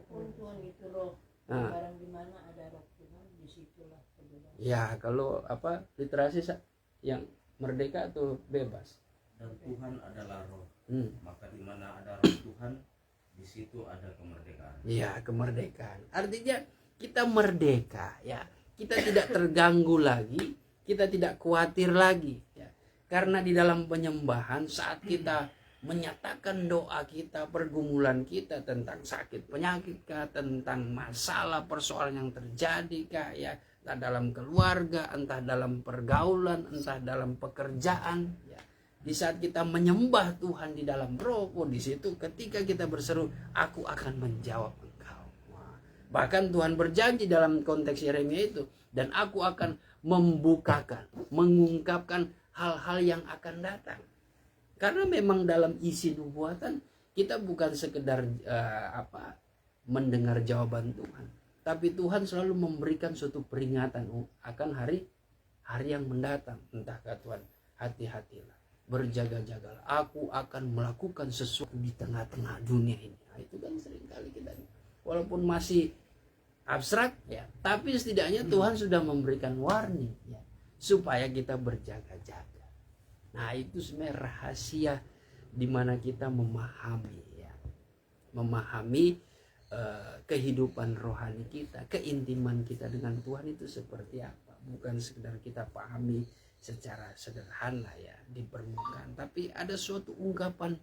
Tuhan itu roh. Nah. Barang di mana ada roh Tuhan, disitulah kebebasan. Ya, kalau apa literasi yang merdeka atau bebas. Dan Tuhan adalah roh. Maka di mana ada roh Tuhan, di situ ada kemerdekaan. Ya, kemerdekaan. Artinya kita merdeka ya. Kita tidak terganggu lagi, kita tidak khawatir lagi ya. Karena di dalam penyembahan saat kita menyatakan doa kita, pergumulan kita tentang sakit penyakit kah, tentang masalah persoalan yang terjadi kah ya, entah dalam keluarga, entah dalam pergaulan, entah dalam pekerjaan ya. Di saat kita menyembah Tuhan di dalam roh, di situ ketika kita berseru, aku akan menjawab engkau. Wah. Bahkan Tuhan berjanji dalam konteks Yeremia itu, dan aku akan membukakan, mengungkapkan hal-hal yang akan datang. Karena memang dalam isi nubuatan kita bukan sekedar mendengar jawaban Tuhan, tapi Tuhan selalu memberikan suatu peringatan akan hari yang mendatang. Entah kata Tuhan, hati-hatilah, berjaga-jagalah, aku akan melakukan sesuatu di tengah-tengah dunia ini. Nah, itu kan seringkali kita, walaupun masih abstrak ya, tapi setidaknya Tuhan sudah memberikan warning ya, supaya kita berjaga-jaga. Nah, itu sebenarnya rahasia di mana kita memahami ya, kehidupan rohani kita, keintiman kita dengan Tuhan itu seperti apa. Bukan sekedar kita pahami secara sederhana ya di permukaan, tapi ada suatu ungkapan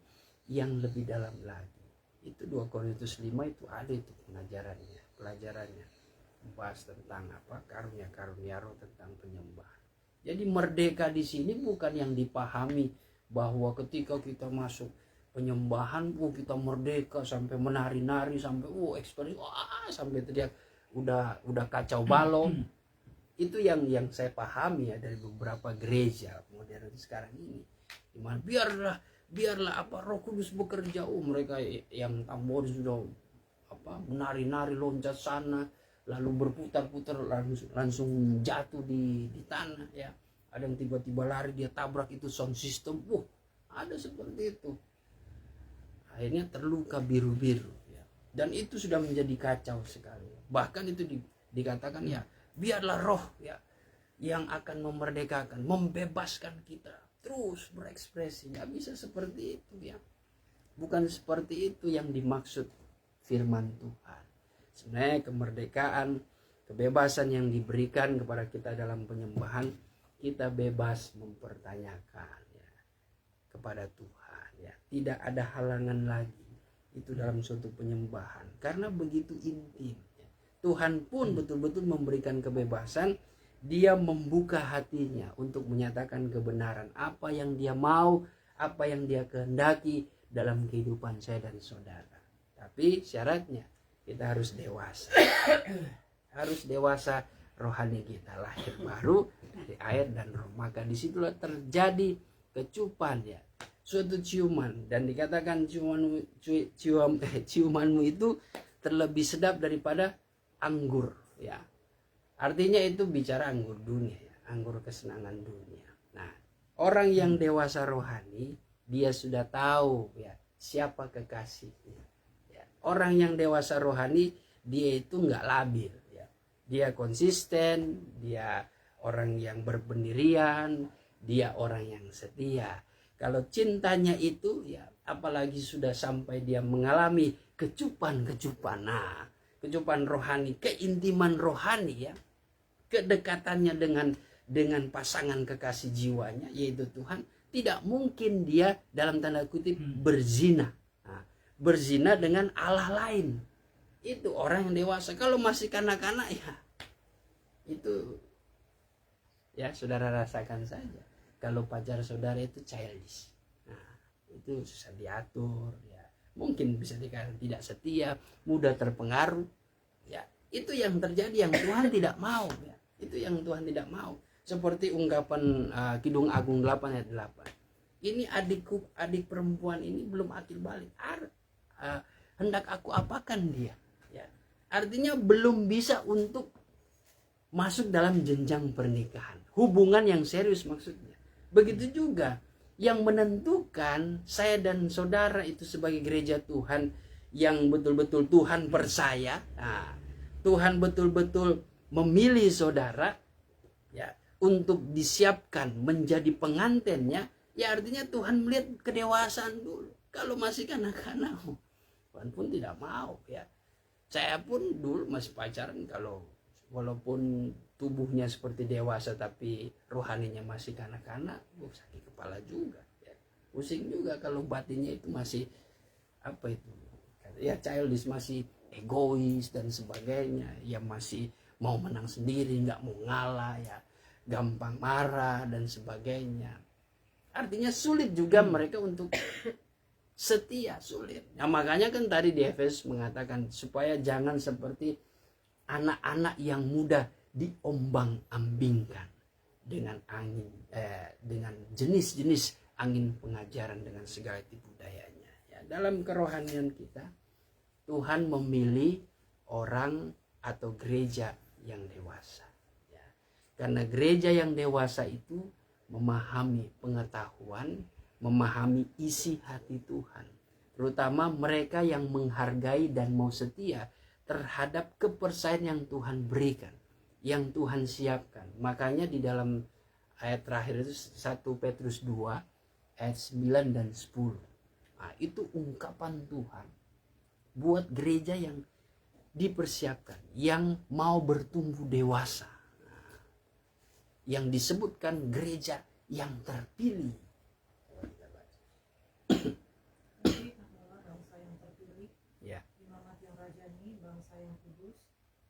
yang lebih dalam lagi. Itu 2 Korintus 5 itu ada itu pelajarannya membahas tentang karunia-karunia roh, tentang penyembahan. Jadi merdeka di sini bukan yang dipahami bahwa ketika kita masuk penyembahan kita merdeka sampai menari-nari sampai ekspresi sampai teriak udah kacau balau. Itu yang saya pahami ya dari beberapa gereja modern sekarang ini. Dimana biarlah Roh Kudus bekerja. Mereka yang tambor sudah menari-nari loncat sana, lalu berputar-putar langsung jatuh di tanah ya. Ada yang tiba-tiba lari, dia tabrak itu sound system. Ada seperti itu. Akhirnya terluka biru-biru ya. Dan itu sudah menjadi kacau sekali. Bahkan itu dikatakan ya, biarlah roh ya yang akan memerdekakan, membebaskan kita terus berekspresi. Nggak bisa seperti itu ya. Bukan seperti itu yang dimaksud firman Tuhan. Sebenarnya kemerdekaan, kebebasan yang diberikan kepada kita dalam penyembahan, kita bebas mempertanyakan ya, kepada Tuhan ya. Tidak ada halangan lagi itu dalam suatu penyembahan karena begitu intim ya. Tuhan pun betul-betul memberikan kebebasan. Dia membuka hatinya untuk menyatakan kebenaran apa yang dia mau, apa yang dia kehendaki dalam kehidupan saya dan saudara. Tapi syaratnya kita harus dewasa. Harus dewasa rohani kita, lahir baru dari air dan roh. Maka disitulah terjadi kecupan ya, suatu ciuman. Dan dikatakan ciumanmu itu terlebih sedap daripada anggur ya. Artinya itu bicara anggur dunia ya, anggur kesenangan dunia. Nah, orang yang dewasa rohani, dia sudah tahu ya siapa kekasihnya. Ya. Orang yang dewasa rohani, dia itu nggak labil ya. Dia konsisten, dia orang yang berpendirian, dia orang yang setia. Kalau cintanya itu ya, apalagi sudah sampai dia mengalami kecupan-kecupan. Nah, kecupan rohani, keintiman rohani ya, kedekatannya dengan pasangan kekasih jiwanya yaitu Tuhan, tidak mungkin dia dalam tanda kutip berzina. Nah, berzina dengan Allah lain. Itu orang yang dewasa. Kalau masih kanak-kanak ya itu ya saudara rasakan saja. Kalau pacar saudara itu childish, nah itu susah diatur ya. Mungkin bisa dikatakan tidak setia, mudah terpengaruh ya. Itu yang terjadi, yang Tuhan tidak mau ya. Itu yang Tuhan tidak mau. Seperti ungkapan Kidung Agung 8 ayat 8. Ini adik perempuan ini belum akil balik. Hendak aku apakan dia ya. Artinya belum bisa untuk masuk dalam jenjang pernikahan, hubungan yang serius maksudnya. Begitu juga yang menentukan saya dan saudara itu sebagai gereja Tuhan yang betul-betul Tuhan percaya. Nah, Tuhan betul-betul memilih saudara ya untuk disiapkan menjadi pengantinnya ya. Artinya Tuhan melihat kedewasaan dulu. Kalau masih kanak-kanak, Tuhan pun tidak mau ya. Saya pun dulu masih pacaran, kalau walaupun tubuhnya seperti dewasa tapi rohaninya masih kanak-kanak, sakit kepala juga ya. Pusing juga kalau batinnya itu masih apa itu ya, childish, masih egois dan sebagainya ya, masih mau menang sendiri, nggak mau ngalah ya, gampang marah dan sebagainya. Artinya sulit juga mereka untuk setia, sulit. Nah, makanya kan tadi di Efesus mengatakan supaya jangan seperti anak-anak yang mudah diombang-ambingkan dengan angin, dengan jenis-jenis angin pengajaran dengan segala tipu dayanya. Ya, dalam kerohanian kita, Tuhan memilih orang atau gereja yang dewasa. Ya. Karena gereja yang dewasa itu memahami pengetahuan, memahami isi hati Tuhan. Terutama mereka yang menghargai dan mau setia terhadap kepercayaan yang Tuhan berikan, yang Tuhan siapkan. Makanya di dalam ayat terakhir itu 1 Petrus 2 ayat 9 dan 10. Nah, itu ungkapan Tuhan buat gereja yang dipersiapkan, yang mau bertumbuh dewasa. Nah, yang disebutkan gereja yang terpilih.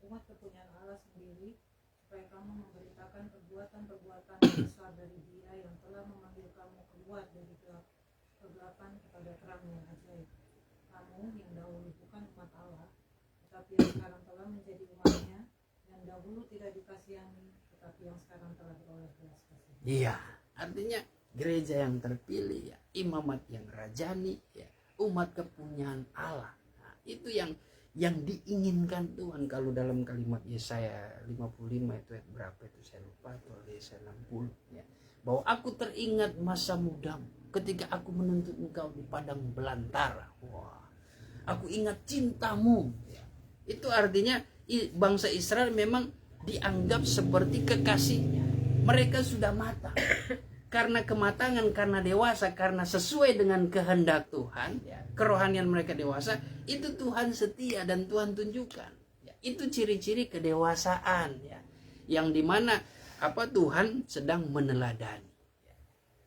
Umat kepunyaan Allah sendiri, supaya kamu memberitakan perbuatan-perbuatan besar dari Dia yang telah memanggil kamu keluar dari kegelapan kepada terang yang ajaib. Kamu yang dahulu bukan umat Allah, tetapi yang sekarang telah menjadi umatnya, yang dahulu tidak dikasihani, tetapi yang sekarang telah beroleh belas kasih. Iya, artinya gereja yang terpilih ya, imamat yang rajani ya, umat kepunyaan Allah. Nah, itu yang diinginkan Tuhan. Kalau dalam kalimat Yesaya 55 itu ayat berapa itu saya lupa, atau Yesaya 60 ya, bahwa aku teringat masa mudamu ketika aku menuntut engkau di padang belantara. Wah, aku ingat cintamu ya. Itu artinya bangsa Israel memang dianggap seperti kekasihnya. Mereka sudah matang karena kematangan, karena dewasa, karena sesuai dengan kehendak Tuhan ya, kerohanian mereka dewasa, itu Tuhan setia dan Tuhan tunjukkan Itu ciri-ciri kedewasaan ya. Yang dimana Tuhan sedang meneladani ya.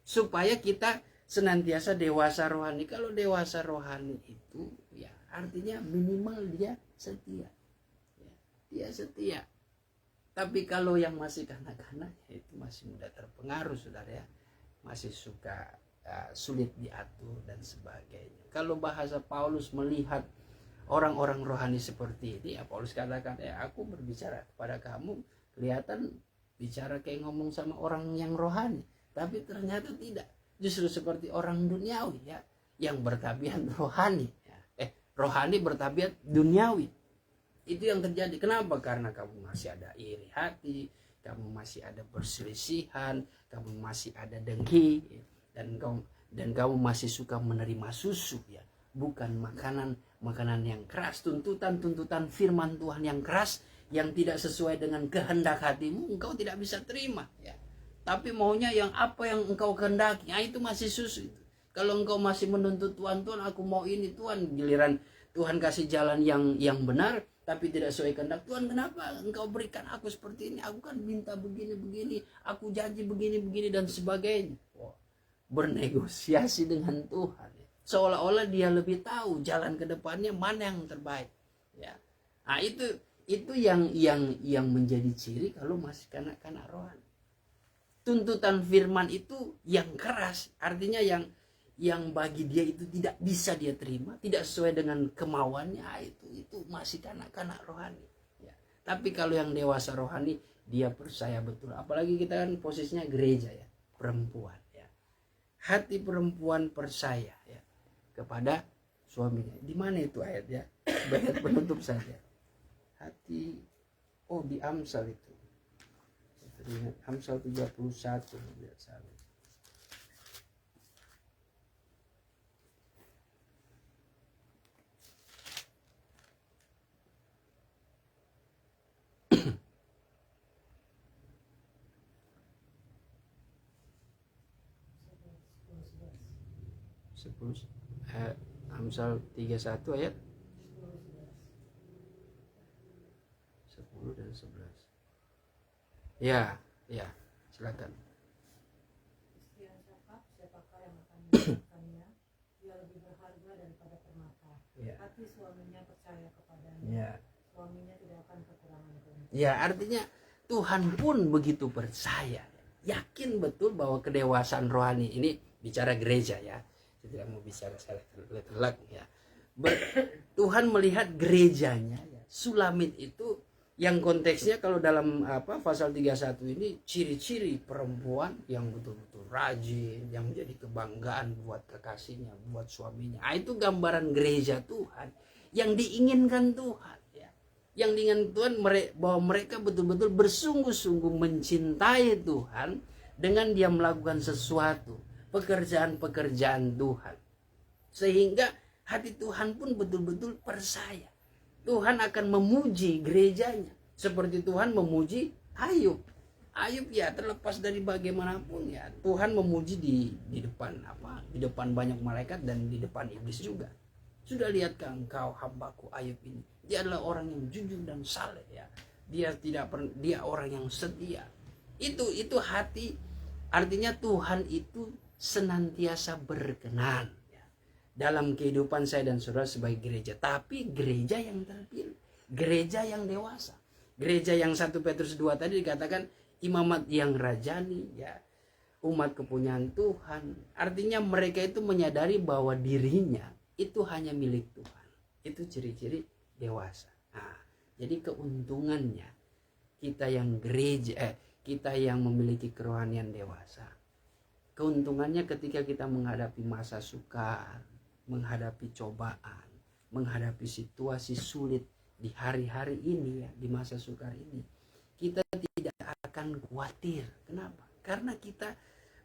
Supaya kita senantiasa dewasa rohani. Kalau dewasa rohani itu ya artinya minimal dia setia. Ya, dia setia. Tapi kalau yang masih kanak-kanak ya itu masih mudah terpengaruh saudara ya. Masih suka sulit diatur dan sebagainya. Kalau bahasa Paulus melihat orang-orang rohani seperti ini, ya Paulus katakan, aku berbicara kepada kamu, kelihatan bicara kayak ngomong sama orang yang rohani, tapi ternyata tidak. Justru seperti orang duniawi ya, yang bertabiat rohani. Rohani bertabiat duniawi. Itu yang terjadi. Kenapa? Karena kamu masih ada iri hati, kamu masih ada perselisihan, kamu masih ada dengki, dan kamu masih suka menerima susu ya, bukan makanan yang keras, tuntutan firman Tuhan yang keras yang tidak sesuai dengan kehendak hatimu, engkau tidak bisa terima ya. Tapi maunya yang apa yang engkau kehendaki, itu masih susu itu. Kalau engkau masih menuntut Tuhan, aku mau ini Tuhan, giliran Tuhan kasih jalan yang benar tapi tidak sesuai kehendak Tuhan, kenapa engkau berikan aku seperti ini? Aku kan minta begini, aku janji begini dan sebagainya. Bernegosiasi dengan Tuhan. Seolah-olah dia lebih tahu jalan ke depannya mana yang terbaik. Ya. Nah, itu yang menjadi ciri kalau masih kanak-kanak rohani. Tuntutan firman itu yang keras, artinya yang bagi dia itu tidak bisa dia terima, tidak sesuai dengan kemauannya, itu masih kanak-kanak rohani ya. Tapi kalau yang dewasa rohani, dia percaya betul, apalagi kita kan posisinya gereja ya, perempuan ya. Hati perempuan percaya ya kepada suaminya. Di mana itu ayat ya? Ayat penutup saja. Hati di Amsal itu. Amsal 31 lihat salah. Amsal 31 ayat 10 dan 11. Ya, silakan. Istri yang cakap, siapakah yang akan mengatakannya? Dia lebih berharga daripada permata. Ya. Hati suaminya percaya kepadanya. Ya. Suaminya tidak akan kekurangan keuntungan. Ya, artinya Tuhan pun begitu percaya. Yakin betul bahwa kedewasaan rohani ini bicara gereja ya. Saya tidak mau bicara salah telak ya. Tuhan melihat gerejanya ya. Sulamit itu yang konteksnya kalau dalam pasal 31 ini ciri-ciri perempuan yang betul-betul rajin, yang menjadi kebanggaan buat kekasihnya, buat suaminya. Itu gambaran gereja Tuhan yang diinginkan Tuhan ya. Yang diinginkan Tuhan bahwa mereka betul-betul bersungguh-sungguh mencintai Tuhan dengan dia melakukan sesuatu, pekerjaan-pekerjaan Tuhan. Sehingga hati Tuhan pun betul-betul percaya Tuhan akan memuji gerejanya seperti Tuhan memuji Ayub. Ayub ya terlepas dari bagaimanapun ya Tuhan memuji di depan Di depan banyak malaikat dan di depan iblis juga. Sudah lihatkah engkau hambaku Ayub ini? Dia adalah orang yang jujur dan saleh ya. Dia orang yang setia. Itu hati, artinya Tuhan itu senantiasa berkenan dalam kehidupan saya dan saudara sebagai gereja. Tapi gereja yang terpilih, gereja yang dewasa, gereja yang 1 Petrus 2 tadi dikatakan imamat yang rajani ya, umat kepunyaan Tuhan. Artinya mereka itu menyadari bahwa dirinya itu hanya milik Tuhan. Itu ciri-ciri dewasa. Nah, jadi keuntungannya kita yang gereja kita yang memiliki kerohanian dewasa, keuntungannya ketika kita menghadapi masa sukar, menghadapi cobaan, menghadapi situasi sulit di hari-hari ini ya, di masa sukar ini, kita tidak akan khawatir. Kenapa? Karena kita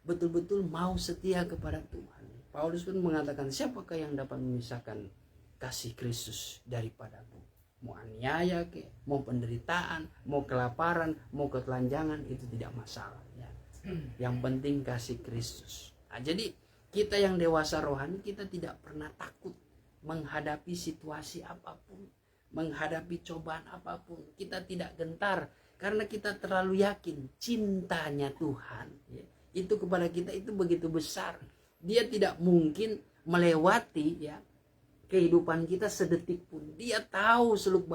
betul-betul mau setia kepada Tuhan. Paulus pun mengatakan, siapakah yang dapat memisahkan kasih Kristus daripadamu? Mau aniaya ke, mau penderitaan, mau kelaparan, mau ketelanjangan, itu tidak masalah ya. Yang penting kasih Kristus. Nah, jadi kita yang dewasa rohani, kita tidak pernah takut menghadapi situasi apapun, menghadapi cobaan apapun, kita tidak gentar karena kita terlalu yakin cintanya Tuhan ya, itu kepada kita itu begitu besar. Dia tidak mungkin melewati ya kehidupan kita sedetik pun. Dia tahu seluk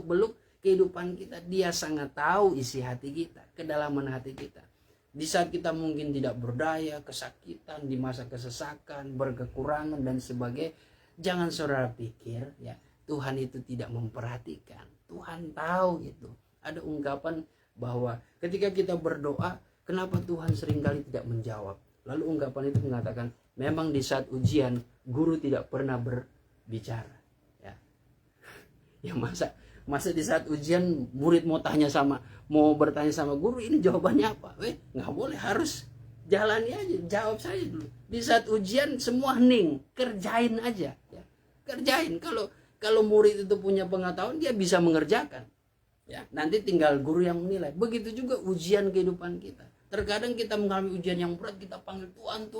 beluk kehidupan kita. Dia sangat tahu isi hati kita, kedalaman hati kita. Di saat kita mungkin tidak berdaya, kesakitan, di masa kesesakan, berkekurangan dan sebagainya, jangan saudara pikir ya Tuhan itu tidak memperhatikan. Tuhan tahu itu. Ada ungkapan bahwa ketika kita berdoa, kenapa Tuhan seringkali tidak menjawab? Lalu ungkapan itu mengatakan, memang di saat ujian guru tidak pernah berbicara. Ya masa di saat ujian murid mau bertanya sama guru, ini jawabannya apa? Nggak boleh, harus jalani aja, jawab saja dulu. Di saat ujian semua hening, kerjain aja. Ya. Kerjain. Kalau murid itu punya pengetahuan, dia bisa mengerjakan. Ya, nanti tinggal guru yang menilai. Begitu juga ujian kehidupan kita. Terkadang kita mengalami ujian yang berat, kita panggil Tuhan.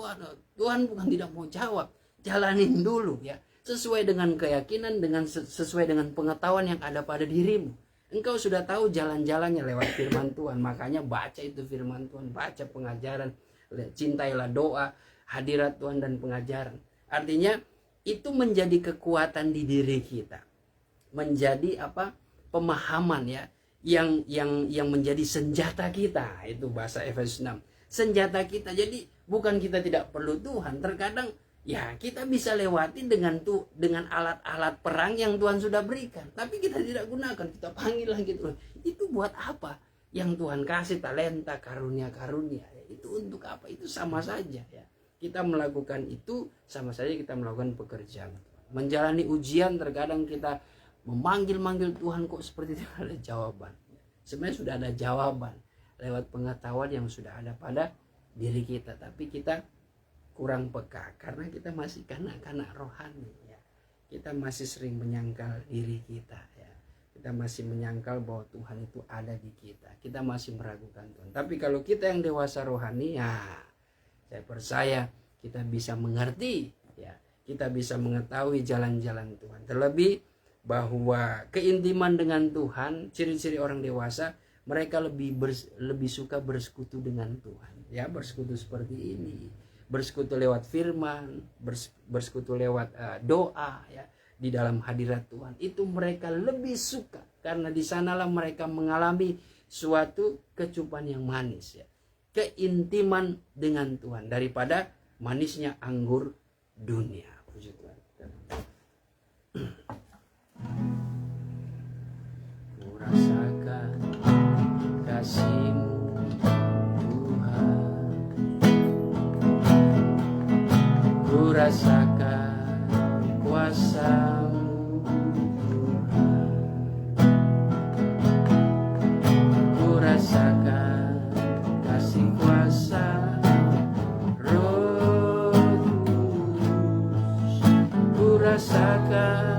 Tuhan bukan tidak mau jawab, jalanin dulu ya. Sesuai dengan keyakinan, sesuai dengan pengetahuan yang ada pada dirimu. Engkau sudah tahu jalan-jalannya lewat firman Tuhan. Makanya baca itu firman Tuhan, baca pengajaran, cintailah doa, hadirat Tuhan dan pengajaran. Artinya itu menjadi kekuatan di diri kita. Menjadi pemahaman ya yang menjadi senjata kita. Itu bahasa Efesus 6. Senjata kita. Jadi bukan kita tidak perlu Tuhan. Terkadang ya kita bisa lewati dengan alat-alat perang yang Tuhan sudah berikan. Tapi kita tidak gunakan. Kita panggil lagi Tuhan. Itu buat apa? Yang Tuhan kasih talenta, karunia-karunia. Itu untuk apa? Itu sama saja ya. Kita melakukan itu sama saja kita melakukan pekerjaan. Menjalani ujian terkadang kita memanggil Tuhan, kok seperti tidak ada jawaban. Sebenarnya sudah ada jawaban lewat pengetahuan yang sudah ada pada diri kita, tapi kita kurang peka karena kita masih kanak-kanak rohani ya. Kita masih sering menyangkal diri kita ya. Kita masih menyangkal bahwa Tuhan itu ada di kita. Kita masih meragukan Tuhan. Tapi kalau kita yang dewasa rohani ya, saya percaya kita bisa mengerti ya. Kita bisa mengetahui jalan-jalan Tuhan. Terlebih bahwa keintiman dengan Tuhan, ciri-ciri orang dewasa, mereka lebih suka bersekutu dengan Tuhan ya, bersekutu seperti ini, bersekutu lewat firman, bersekutu lewat doa ya, di dalam hadirat Tuhan. Itu mereka lebih suka karena di sanalah mereka mengalami suatu kecupan yang manis ya, keintiman dengan Tuhan daripada manisnya anggur dunia. Puji Tuhan. Ku rasakan kasih-Mu Tuhan, ku rasakan kuasa-Mu Tuhan, ku rasakan kasih kuasa Roh Kudus, ku rasakan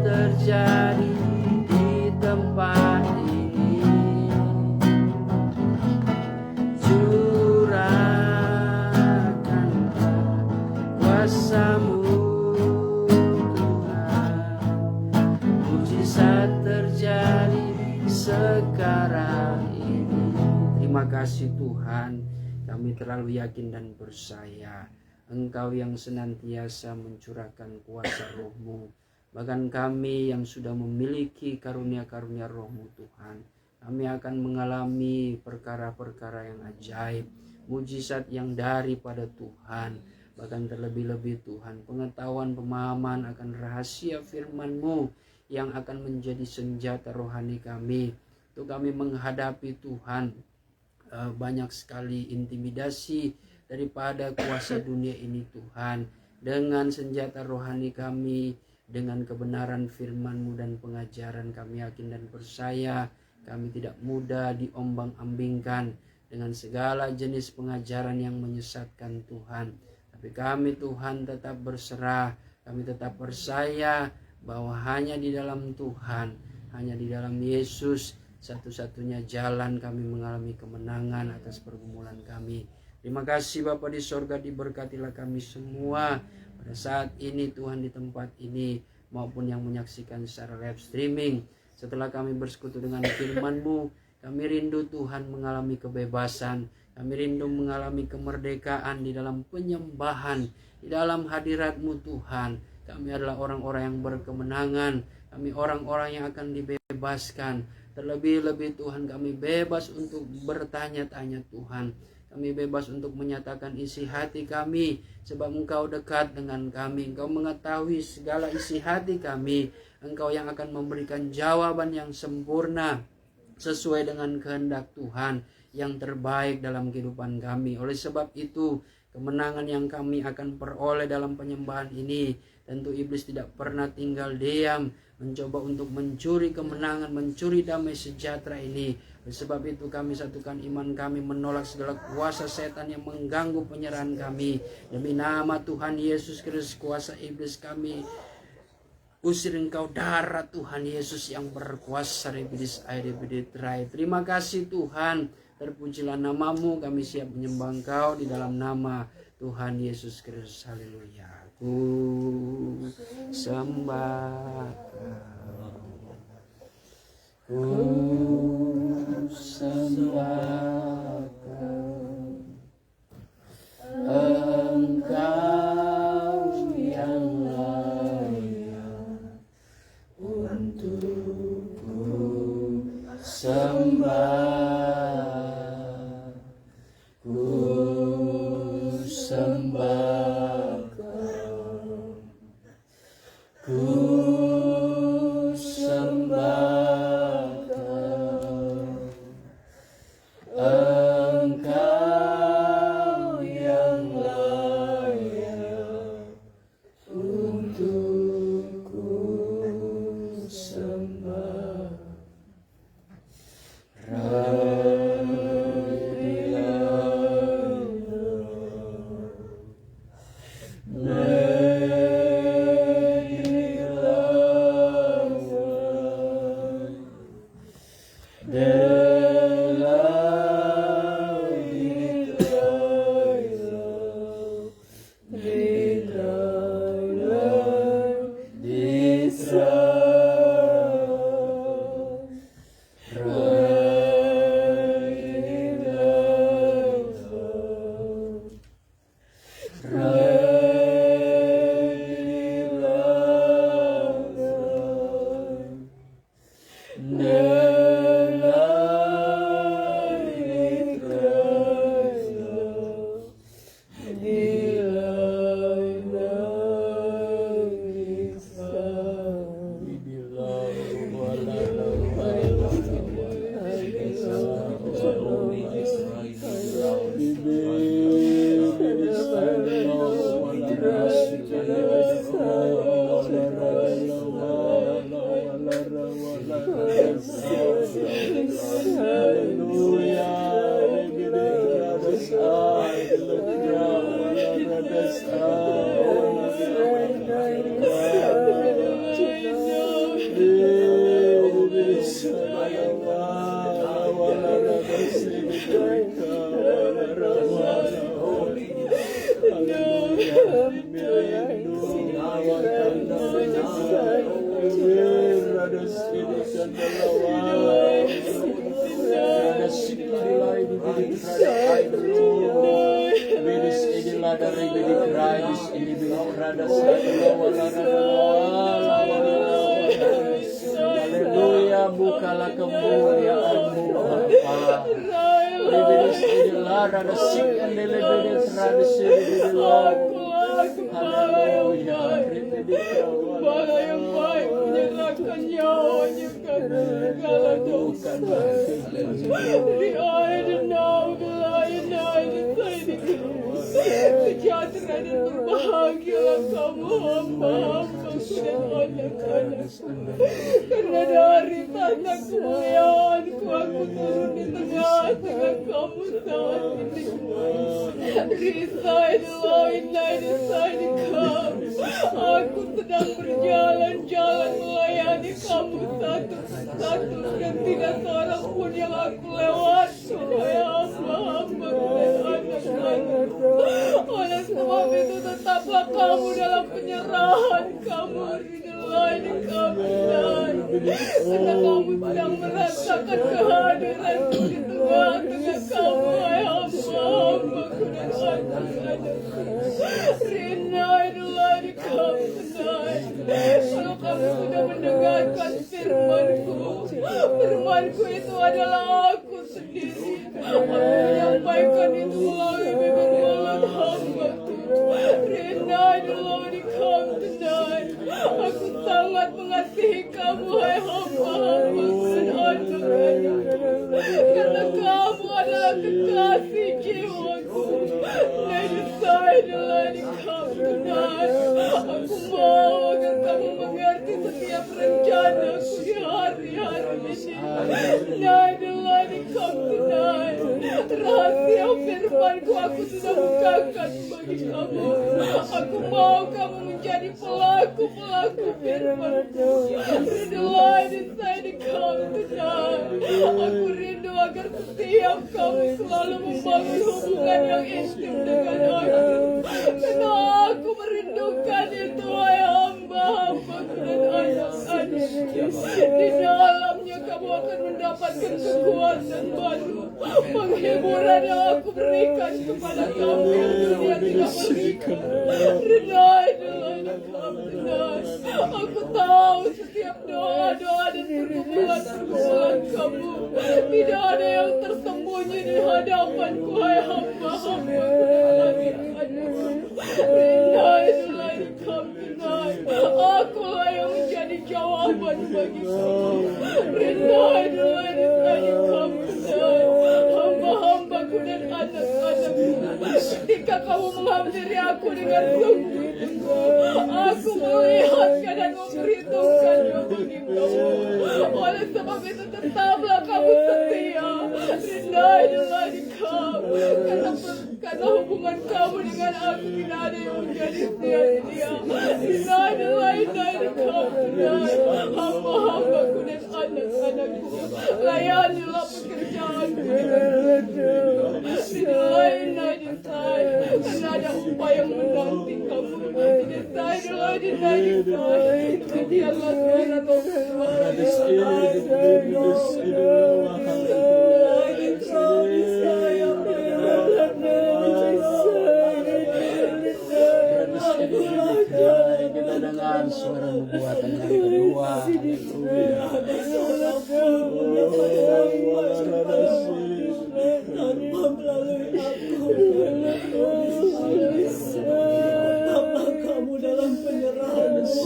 terjadi di tempat ini. Curahkanlah kuasa-Mu Tuhan, mujizat terjadi sekarang ini. Terima kasih Tuhan, kami terlalu yakin dan percaya Engkau yang senantiasa mencurahkan kuasa Roh-Mu. Bahkan kami yang sudah memiliki karunia-karunia Roh-Mu Tuhan, kami akan mengalami perkara-perkara yang ajaib, mujizat yang daripada Tuhan. Bahkan terlebih-lebih Tuhan, pengetahuan, pemahaman akan rahasia firman-Mu yang akan menjadi senjata rohani kami. Untuk kami menghadapi Tuhan, banyak sekali intimidasi daripada kuasa dunia ini Tuhan. Dengan senjata rohani kami, dengan kebenaran firman-Mu dan pengajaran, kami yakin dan percaya kami tidak mudah diombang-ambingkan dengan segala jenis pengajaran yang menyesatkan Tuhan. Tapi kami Tuhan tetap berserah, kami tetap percaya bahwa hanya di dalam Tuhan, hanya di dalam Yesus satu-satunya jalan kami mengalami kemenangan atas pergumulan kami. Terima kasih Bapa di sorga, diberkatilah kami semua pada saat ini Tuhan, di tempat ini maupun yang menyaksikan secara live streaming. Setelah kami bersekutu dengan firman-Mu, kami rindu Tuhan mengalami kebebasan, kami rindu mengalami kemerdekaan di dalam penyembahan, di dalam hadirat-Mu Tuhan. Kami adalah orang-orang yang berkemenangan, kami orang-orang yang akan dibebaskan. Terlebih-lebih Tuhan, kami bebas untuk bertanya-tanya Tuhan. Kami bebas untuk menyatakan isi hati kami, sebab Engkau dekat dengan kami. Engkau mengetahui segala isi hati kami. Engkau yang akan memberikan jawaban yang sempurna sesuai dengan kehendak Tuhan yang terbaik dalam kehidupan kami. Oleh sebab itu, kemenangan yang kami akan peroleh dalam penyembahan ini, tentu iblis tidak pernah tinggal diam, mencoba untuk mencuri kemenangan, mencuri damai sejahtera ini. Oleh sebab itu kami satukan iman kami, menolak segala kuasa setan yang mengganggu penyerahan kami. Demi nama Tuhan Yesus Kristus, kuasa iblis kami usir engkau, darah Tuhan Yesus yang berkuasa. Terima kasih Tuhan, terpujilah namamu, kami siap menyembah engkau di dalam nama Tuhan Yesus Kristus. Haleluya. Ku sembah Kau, ku sembah Kau, Engkau yang layak untuk ku sembah, ku sembah Kau, ku sembah Kau, Engkau yang layak untuk ku sembah. Haleluya, bukalah kemuliaan-Mu Bapa. Gembala yang baik menyerahkan nyawanya karena segala dosa. Dari air dan nau ke lain air sejahtera dan berbahagialah kamu hamba-hamba dan anak-anak. Karena dari tanah kemuliaan-Ku aku turun di tengah-tengah kamu saat ini. Risai lain di kamu. Aku sedang berjalan-jalan melayani kamu satu-satu dan tidak seorang pun yang aku lewati. Wahai hamba-hamba dan anak-anakku. Oleh sebab itu tetaplah kamu dalam penyerahan kamu. Ini kamu karena kamu sedang merasakan kehadiranku di tengah-tengah kamu. Wahai hamba-hambaku dan anak-anakku. Rina itulah di kamu tonight. Kalau kamu sudah mendengarkan firmanku itu adalah aku sendiri. Aku menyampaikan itu melalui bibir mulut hamba-Ku. Rina itulah di kamu tonight. Aku sangat mengasihi kamu, hai hamba-hambaku dan anak-anakku. Karena kamu adalah kekasih jiwaku. Lady adalah di kamu tonight. Aku mau agar kamu mengerti setiap rencanaku di hari-hari ini. Adalah di kamu tonight. Rahasia firmanku aku sudah bukakan bagi kamu. Aku mau kamu menjadi pelaku firmanku. Rindulah inside di kamu tonight. Aku rindu agar setiap kamu selalu membangun hubungan yang intim dengan aku. Karena aku merindukan itu, wahai hamba-hambaku dan anak-anakku. Di dalamnya kamu akan mendapatkan kekuatan baru. Penghiburan yang aku berikan kepada kamu yang dunia tidak berikan. Renai kamu tenang. Aku tahu setiap doa-doa dan pergumulan kamu. Tidak ada yang tersembunyi di hadapanku, hai hamba-hamba. Renai kamu tenang. Akulah yang menjadi jawaban bagi kamu. Renai kamu tenang. Hamba-hambaku dan anak-anakku. Ketika kamu menghampiri aku dengan sungguh-sungguh, aku melihatnya dan memperhitungkannya bagi kamu. Oleh sebab itu tetaplah kamu setia. Rindailah di kamu. Karena hubungan kamu dengan aku tidak ada yang menjadi sia-sia. Rindailah di kamu. Hamba-hambaku dan anak-anakku. Layanilah pekerjaanku. Karena ada upaya yang menanti kamu. Biarlah kita dengar suara nubuatan yang kedua. Tanpa melalui aku, kamu dalam penyerahan-Mu,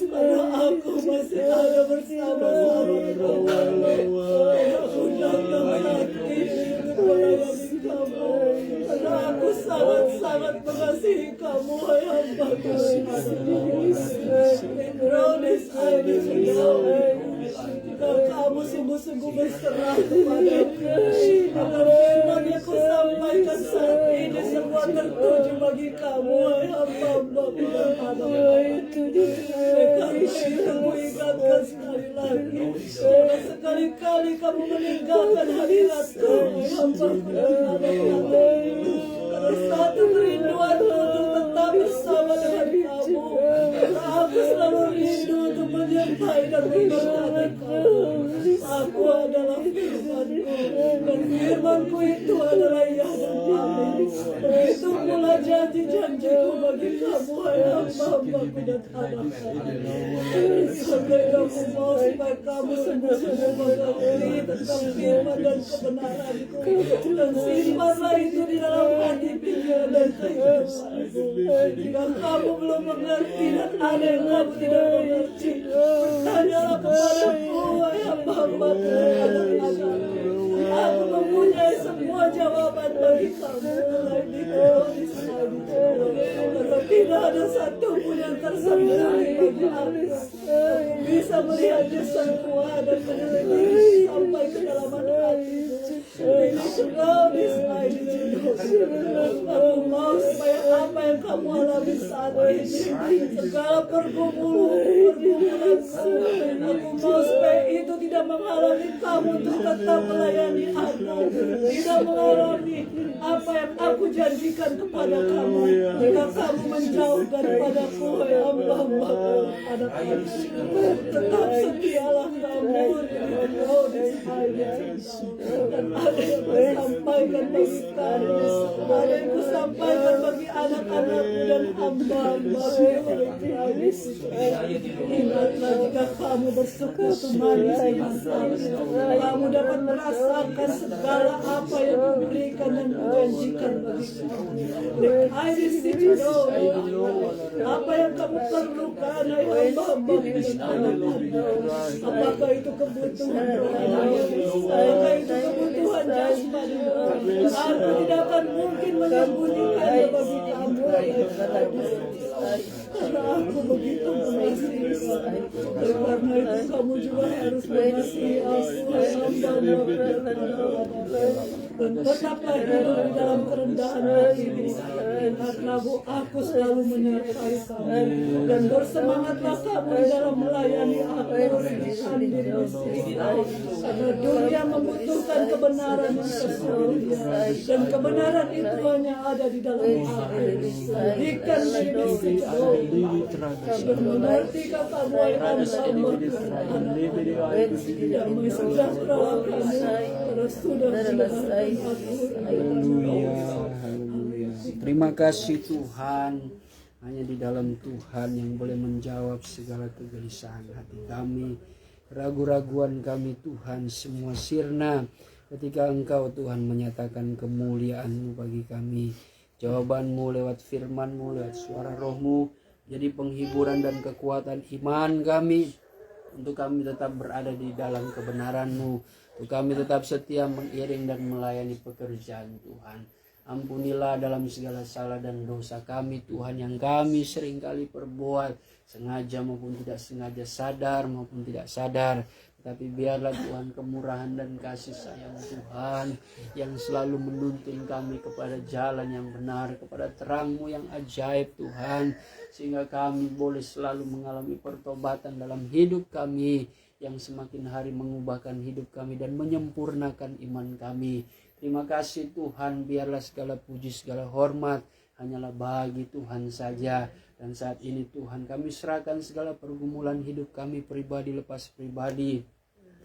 karena aku masih ada bersama-sama. Aku datang hati melayani kamu, karena aku sangat-sangat mengasihi kamu, hai hamba-Ku. Kamu sungguh-sungguh berserah kepadaku. Dalam firman yang ku sampaikan saat ini semua tertuju bagi kamu, hai hamba-Mu dan anak-anakku. Kami ingin ingatkan sekali lagi, sekali-kali kamu meninggalkan hadiratku, hai hamba-Mu dan anak-anakku. Karena satu kerinduanku untuk tetap bersama dengan kamu. Karena aku selalu rindu untuk menyertai dan memberkati kamu. Aku adalah firman-Ku, dan firman-Ku itu adalah ya dan amin. Itu pula janji-janjiku bagi kamu, hai hamba-hambaku dan anak-anakku. Sampai kamu mau supaya kamu sungguh-sungguh mengerti tentang firman dan kebenaranku, dan simpanlah itu di dalam hati, pikiran dan kehidupanmu. Jika kamu belum mengerti dan ada yang kamu tidak mengerti, bertanyalah kepadaku, hai hamba-hambaku dan anak-anakku. Aku mempunyai semua jawaban bagi kamu. Karena tidak ada satu pun yang tersembunyi bagi aku. Aku bisa melihat Yesus pesan Tuhan dan menyelidiki sampai kedalaman hati. Engkau diselain aku mau supaya apa yang kamu alami saat ini, segala pergumulan, aku mau supaya itu tidak menghalangi kamu untuk tetap melayani aku, tidak menghalangi apa yang aku janjikan kepada kamu. Jika kamu menjauh daripadaku, ya Allah, pada kamu tetap setialah kamu. Engkau diselain dan ada yang kusampaikan bagi kamu, ada yang kusampaikan bagi anak-anakku dan hamba-hambamu. Ingatlah jika kamu bersekutu manis dengan aku, kamu dapat merasakan segala apa yang kuberikan dan kujanjikan bagi kamu. I receive it all. Apa yang kamu perlukan, hai hamba-hambamu dan anak-anakku. Apakah itu kebutuhan rohani, apakah itu kebutuhan jasmani, aku tidak akan mungkin menyembunyikannya bagi kamu, karena aku begitu mengasihi. Karena itu kamu juga harus mengasihi aku, hai hamba-Mu, dan tetaplah hidup di dalam kerendahan hati ini, karena aku selalu menyertai kamu, dan bersemangatlah kamu di dalam melayani aku dengan diri sendiri, karena dunia membutuhkan kebenaran yang sesungguhnya, dan kebenaran itu hanya ada di dalam aku. Berikan diri sendiri, mengerti kamu hai hamba-Mu, damai sejahtera kamu, karena sudah selesai. Haleluya, haleluya. Terima kasih Tuhan. Hanya di dalam Tuhan yang boleh menjawab segala kegelisahan hati kami, keraguan-raguan kami Tuhan, semua sirna ketika Engkau Tuhan menyatakan kemuliaan-Mu bagi kami. Jawaban-Mu lewat firman-Mu, lewat suara Roh-Mu, jadi penghiburan dan kekuatan iman kami, untuk kami tetap berada di dalam kebenaran-Mu, untuk kami tetap setia mengiring dan melayani pekerjaan Tuhan. Ampunilah dalam segala salah dan dosa kami Tuhan, yang kami seringkali perbuat, sengaja maupun tidak sengaja, sadar maupun tidak sadar. Tapi biarlah Tuhan kemurahan dan kasih sayang Tuhan yang selalu menuntun kami kepada jalan yang benar, kepada terang-Mu yang ajaib Tuhan, sehingga kami boleh selalu mengalami pertobatan dalam hidup kami, yang semakin hari mengubahkan hidup kami dan menyempurnakan iman kami. Terima kasih Tuhan, biarlah segala puji, segala hormat hanyalah bagi Tuhan saja. Dan saat ini Tuhan, kami serahkan segala pergumulan hidup kami pribadi lepas pribadi.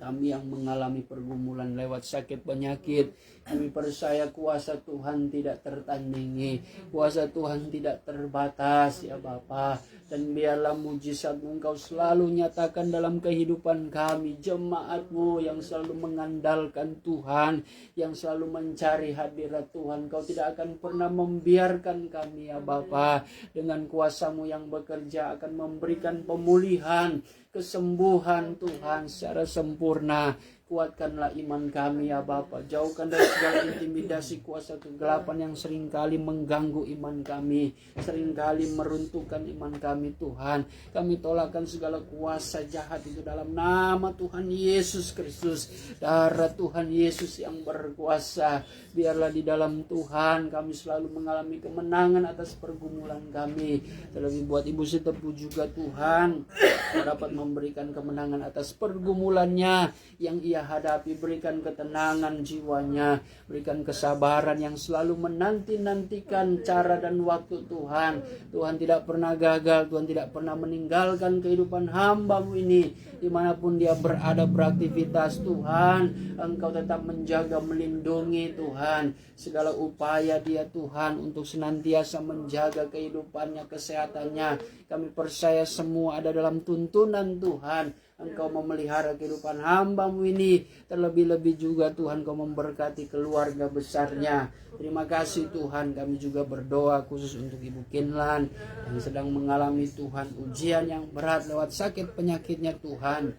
Kami yang mengalami pergumulan lewat sakit penyakit, kami percaya kuasa Tuhan tidak tertandingi, kuasa Tuhan tidak terbatas ya Bapa. Dan biarlah mujizat-Mu Engkau selalu nyatakan dalam kehidupan kami, jemaat-Mu yang selalu mengandalkan Tuhan, yang selalu mencari hadirat Tuhan. Engkau tidak akan pernah membiarkan kami ya Bapa. Dengan kuasa-Mu yang bekerja akan memberikan pemulihan, kesembuhan Tuhan secara sempurna. Kuatkanlah iman kami ya Bapa. Jauhkan dari segala intimidasi kuasa kegelapan yang seringkali mengganggu iman kami, seringkali meruntuhkan iman kami Tuhan. Kami tolakkan segala kuasa jahat itu dalam nama Tuhan Yesus Kristus. Darah Tuhan Yesus yang berkuasa. Biarlah di dalam Tuhan kami selalu mengalami kemenangan atas pergumulan kami. Terlebih buat Ibu Sitepu juga Tuhan, dapat memberikan kemenangan atas pergumulannya yang ia hadapi. Berikan ketenangan jiwanya, berikan kesabaran yang selalu menanti-nantikan cara dan waktu Tuhan. Tuhan tidak pernah gagal, Tuhan tidak pernah meninggalkan kehidupan hamba-Mu ini. Dimanapun dia berada beraktivitas Tuhan, Engkau tetap menjaga, melindungi Tuhan. Segala upaya dia Tuhan untuk senantiasa menjaga kehidupannya, kesehatannya, kami percaya semua ada dalam tuntunan Tuhan. Engkau memelihara kehidupan hamba-Mu ini. Terlebih-lebih juga Tuhan, Engkau memberkati keluarga besarnya. Terima kasih Tuhan. Kami juga berdoa khusus untuk Ibu Kinlan yang sedang mengalami Tuhan ujian yang berat lewat sakit penyakitnya Tuhan.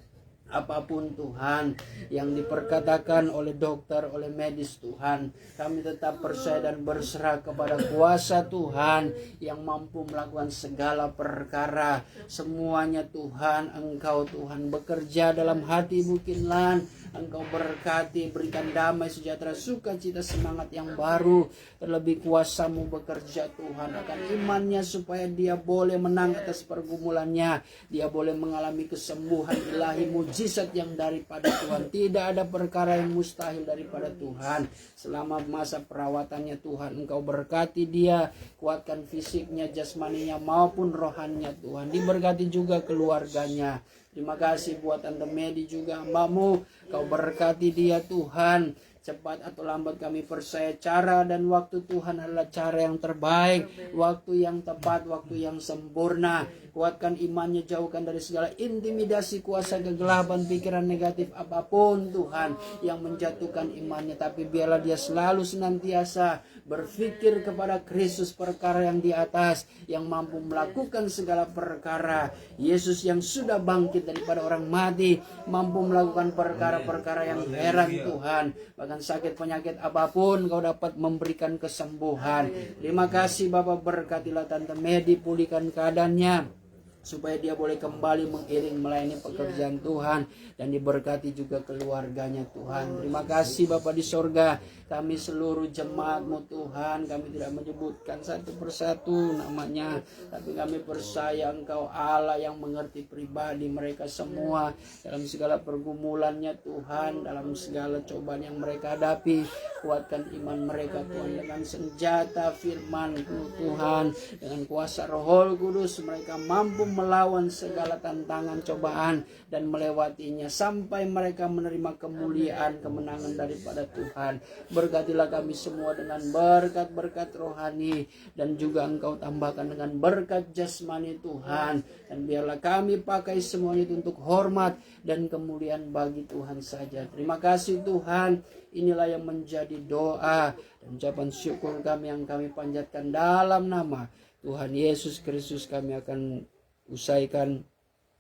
Apapun Tuhan yang diperkatakan oleh dokter, oleh medis Tuhan, kami tetap percaya dan berserah kepada kuasa Tuhan yang mampu melakukan segala perkara. Semuanya Tuhan, Engkau Tuhan bekerja dalam hati Bukitlan. Engkau berkati, berikan damai, sejahtera, sukacita, semangat yang baru. Terlebih kuasa-Mu bekerja Tuhan akan imannya supaya dia boleh menang atas pergumulannya. Dia boleh mengalami kesembuhan ilahi, mujizat yang daripada Tuhan. Tidak ada perkara yang mustahil daripada Tuhan. Selama masa perawatannya Tuhan, Engkau berkati dia, kuatkan fisiknya, jasmaninya maupun rohannya Tuhan. Diberkati juga keluarganya. Terima kasih buat Tante Medi juga, hamba-Mu. Kau berkati dia Tuhan. Cepat atau lambat kami percaya cara dan waktu Tuhan adalah cara yang terbaik. Waktu yang tepat, waktu yang sempurna. Kuatkan imannya, jauhkan dari segala intimidasi, kuasa kegelapan, pikiran negatif apapun Tuhan yang menjatuhkan imannya. Tapi biarlah dia selalu senantiasa berpikir kepada Kristus, perkara yang di atas, yang mampu melakukan segala perkara. Yesus yang sudah bangkit daripada orang mati, mampu melakukan perkara-perkara yang heran Tuhan. Bahkan sakit penyakit apapun Kau dapat memberikan kesembuhan. Terima kasih Bapak, berkatilah Tante Medi, pulihkan keadaannya supaya dia boleh kembali mengiring melayani pekerjaan Tuhan, dan diberkati juga keluarganya Tuhan. Terima kasih Bapa di sorga, kami seluruh jemaat-Mu Tuhan, kami tidak menyebutkan satu persatu namanya, tapi kami percaya Engkau Allah yang mengerti pribadi mereka semua dalam segala pergumulannya Tuhan, dalam segala cobaan yang mereka hadapi. Kuatkan iman mereka Tuhan dengan senjata firman-Mu Tuhan, dengan kuasa Roh Kudus mereka mampu melawan segala tantangan cobaan dan melewatinya sampai mereka menerima kemuliaan kemenangan daripada Tuhan. Berkatilah kami semua dengan berkat-berkat rohani, dan juga Engkau tambahkan dengan berkat jasmani Tuhan, dan biarlah kami pakai semuanya itu untuk hormat dan kemuliaan bagi Tuhan saja. Terima kasih Tuhan. Inilah yang menjadi doa dan ucapan syukur kami yang kami panjatkan dalam nama Tuhan Yesus Kristus. Kami akan usaikan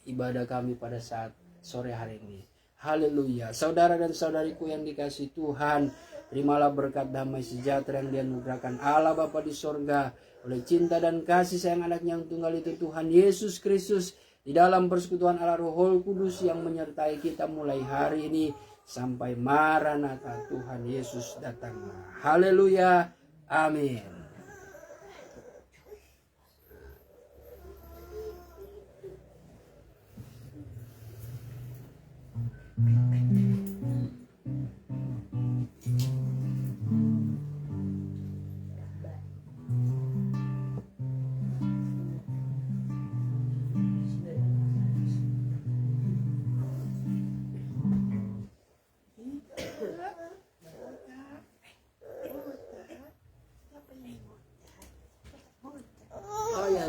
ibadah kami pada saat sore hari ini. Haleluya. Saudara dan saudariku yang dikasihi Tuhan, terimalah berkat damai sejahtera yang dianugerahkan Allah Bapa di sorga oleh cinta dan kasih sayang anaknya yang tunggal itu Tuhan Yesus Kristus, di dalam persekutuan Allah Roh Kudus yang menyertai kita mulai hari ini sampai Maranatha, Tuhan Yesus datang. Haleluya. Amin. Oh ya.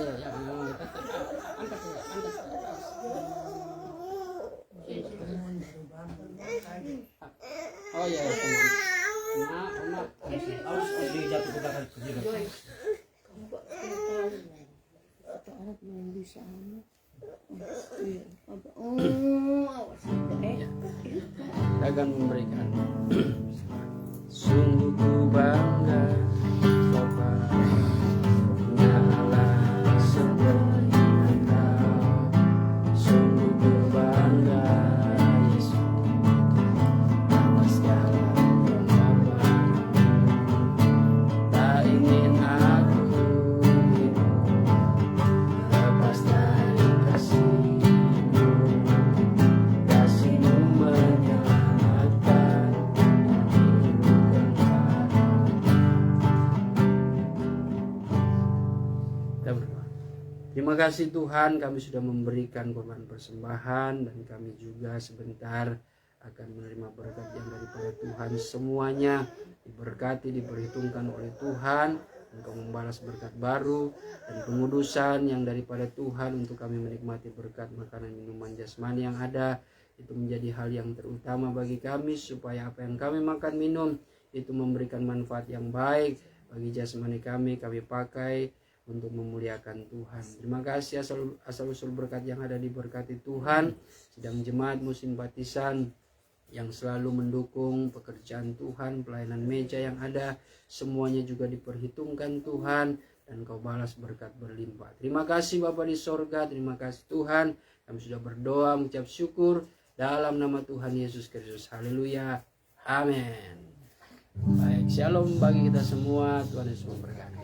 Oh ya, teman. Nah, Harus dijatuh ke belakang. Kita akan memberikan. Sungguh ku bangga kepada Allah seperti Engkau. Sungguh ku bangga Yesus atas segala pengorbanan. Tak ingin aku hidup lepas dari kasih-Mu. Kasih-Mu menyelamatkan Kita berdoa. Terima kasih Tuhan, kami sudah memberikan korban persembahan, dan kami juga sebentar akan menerima berkat yang daripada Tuhan. Semuanya diberkati, diperhitungkan oleh Tuhan. Engkau membalas berkat baru dan pengudusan yang daripada Tuhan untuk kami menikmati berkat makanan minuman jasmani yang ada. Itu menjadi hal yang terutama bagi kami, supaya apa yang kami makan minum itu memberikan manfaat yang baik bagi jasmani kami pakai untuk memuliakan Tuhan. Terima kasih asal usul berkat yang ada diberkati Tuhan. Sidang jemaat simpatisan yang selalu mendukung pekerjaan Tuhan, pelayanan meja yang ada, semuanya juga diperhitungkan Tuhan, dan Kau balas berkat berlimpah. Terima kasih Bapa di sorga, terima kasih Tuhan. Kami sudah berdoa mengucap syukur dalam nama Tuhan Yesus Kristus. Haleluya. Amin. Baik, shalom bagi kita semua. Tuhan Yesus memberkati.